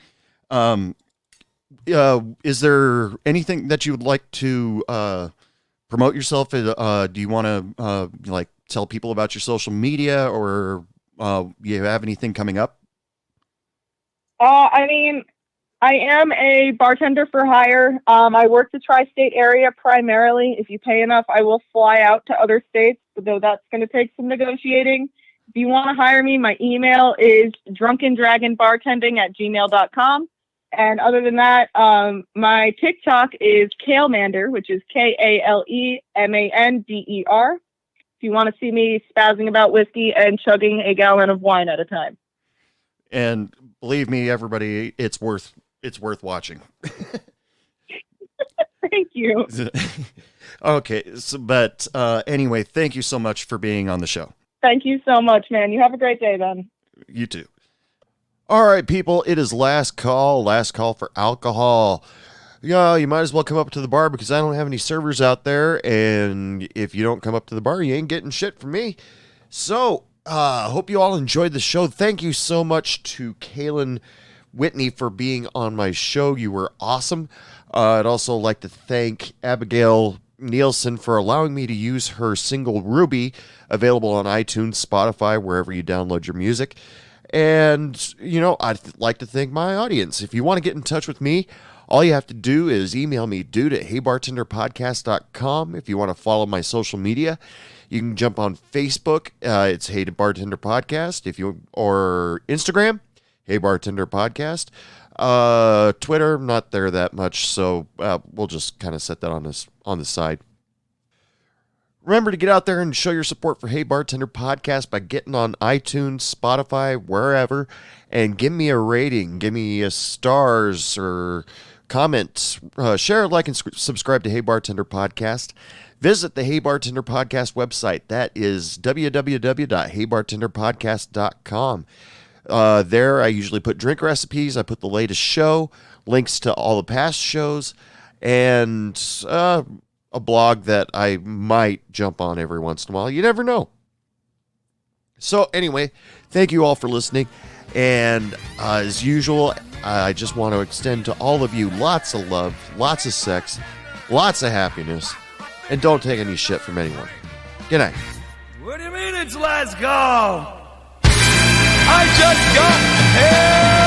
Is there anything that you would like to promote yourself? Do you want to like tell people about your social media, or you have anything coming up? I am a bartender for hire. I work the tri-state area primarily. If you pay enough, I will fly out to other states, though that's going to take some negotiating. If you want to hire me, my email is drunkendragonbartending@gmail.com. And other than that, my TikTok is Kalemander, which is KALEMANDER. If you want to see me spazzing about whiskey and chugging a gallon of wine at a time. And believe me, everybody, it's worth watching. Thank you. Okay. But anyway, thank you so much for being on the show. Thank you so much, man. You have a great day, then. You too. All right, people, it is last call for alcohol. Yeah, you might as well come up to the bar because I don't have any servers out there. And if you don't come up to the bar, you ain't getting shit from me. So, hope you all enjoyed the show. Thank you so much to Kalen Whitney for being on my show. You were awesome. I'd also like to thank Abigail Neilson for allowing me to use her single Ruby, available on iTunes, Spotify, wherever you download your music. And, I'd like to thank my audience. If you want to get in touch with me, all you have to do is email me, dude@heybartenderpodcast.com. If you want to follow my social media, you can jump on Facebook. It's Hey Bartender Podcast. Or Instagram, Hey Bartender Podcast. Twitter, not there that much, so we'll just kind of set that on the side. Remember to get out there and show your support for Hey Bartender Podcast by getting on iTunes, Spotify, wherever, and give me a rating. Give me a stars or comments. Share, like, and subscribe to Hey Bartender Podcast. Visit the Hey Bartender Podcast website. That is www.heybartenderpodcast.com. There, I usually put drink recipes. I put the latest show, links to all the past shows, and a blog that I might jump on every once in a while. You never know. So anyway, thank you all for listening. And as usual, I just want to extend to all of you lots of love, lots of sex, lots of happiness, and don't take any shit from anyone. Good night. What do you mean it's last call? I just got here!